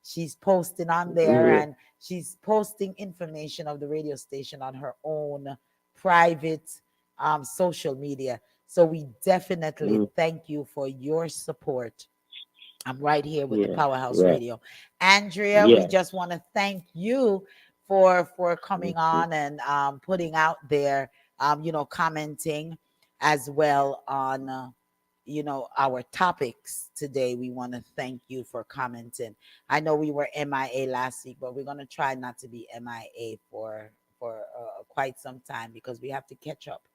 Speaker 1: She's posting on there
Speaker 2: Yeah.
Speaker 1: and she's posting information of the radio station on her own private social media. So we definitely
Speaker 2: Mm,
Speaker 1: thank you for your support. I'm right here with the
Speaker 2: yes,
Speaker 1: Powerhouse
Speaker 2: yes,
Speaker 1: Radio. Andrea, we
Speaker 2: yes.
Speaker 1: just want to thank you for coming
Speaker 2: Mhm.
Speaker 1: on and putting out there, commenting as well on our topics today. We want to thank you for commenting. I know we were MIA last week, but we're going to try not to be MIA for quite some time because we have to catch up.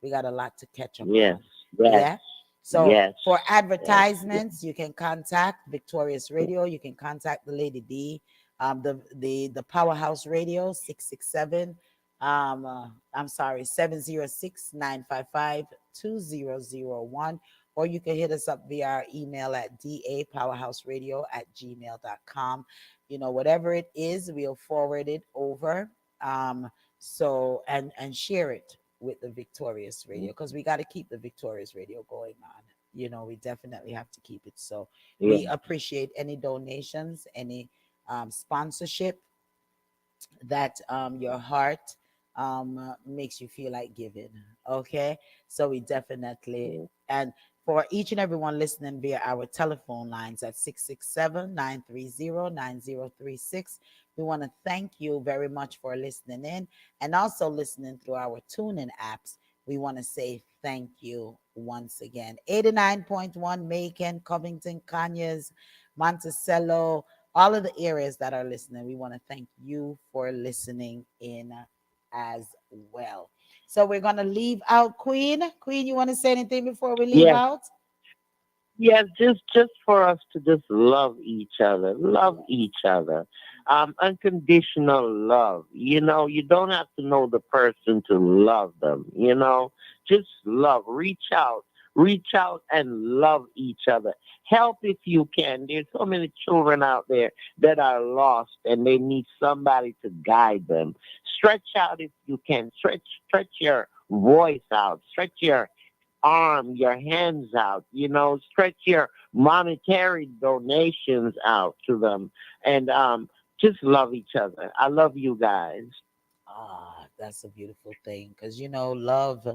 Speaker 1: We got a lot to catch up
Speaker 2: Yes,
Speaker 1: on.
Speaker 2: yes,
Speaker 1: Yeah. So
Speaker 2: yes,
Speaker 1: for
Speaker 2: yes, yes.
Speaker 1: advertisements, you can contact Victorious Radio. You can contact the Lady D, the Powerhouse Radio 667. I'm sorry, 706-955-2001. Or you can hit us up via our email at dapowerhouseradio@gmail.com. Whatever it is, we'll forward it over. And share it with the Victorious Radio because we got to keep the Victorious Radio going on. We definitely have to keep it. So
Speaker 2: Yes.
Speaker 1: we appreciate any donations, any sponsorship that your heart makes you feel like giving. Okay. So we definitely, and for each and everyone listening via our telephone lines at 667-930-9036, we want to thank you very much for listening in and also listening through our tuning apps. We want to say thank you once again. 89.1 Macon, Covington, Conyers, Monticello, all of the areas that are listening. We want to thank you for listening in as well. So we're going to leave out Queen. Queen, you want to say anything before we leave
Speaker 2: Yes,
Speaker 1: out?
Speaker 2: yes, just for us to just love each other. Unconditional love. You don't have to know the person to love them, just love. Reach out and love each other. Help if you can. There's so many children out there that are lost and they need somebody to guide them. Stretch out if you can. Stretch your voice out. Stretch your arm, your hands out, stretch your monetary donations out to them and just love each other. I love you guys.
Speaker 1: That's a beautiful thing because love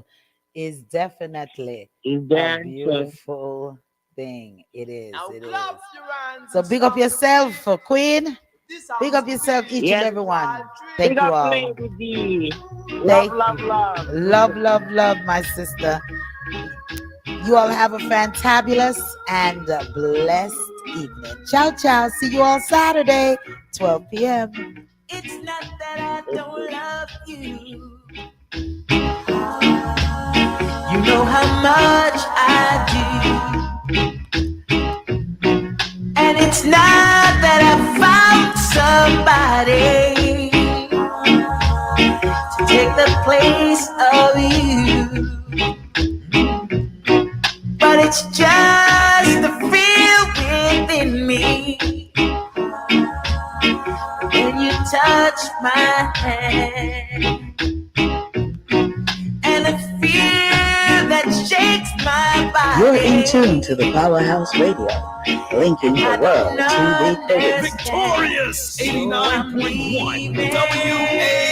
Speaker 1: is definitely
Speaker 2: Is
Speaker 1: a
Speaker 2: there anything?
Speaker 1: beautiful thing. It is.
Speaker 4: Now
Speaker 1: It is.
Speaker 4: clap your hands
Speaker 1: So
Speaker 4: and
Speaker 1: big up
Speaker 4: stomp your
Speaker 1: yourself,
Speaker 4: feet.
Speaker 1: Queen.
Speaker 4: This
Speaker 1: Big
Speaker 4: sounds
Speaker 1: up yourself, each and
Speaker 2: Yes,
Speaker 1: every one.
Speaker 2: big
Speaker 1: Thank you
Speaker 2: up
Speaker 1: all.
Speaker 2: Lady D. Love,
Speaker 1: Thank
Speaker 2: love,
Speaker 1: you.
Speaker 2: love.
Speaker 1: Love, love, love, my sister. You all have a fantabulous and blessed evening. Ciao, ciao. See you all Saturday, 12 p.m. It's not that I don't love you. You know how much I do. And it's not that I found somebody to take the place of you. But it's just the feel within me when you touch my hand, and a fear that shakes my body.
Speaker 4: You're in tune to the Powerhouse Radio, linking the world to the coast.
Speaker 5: Victorious 89.1 WA.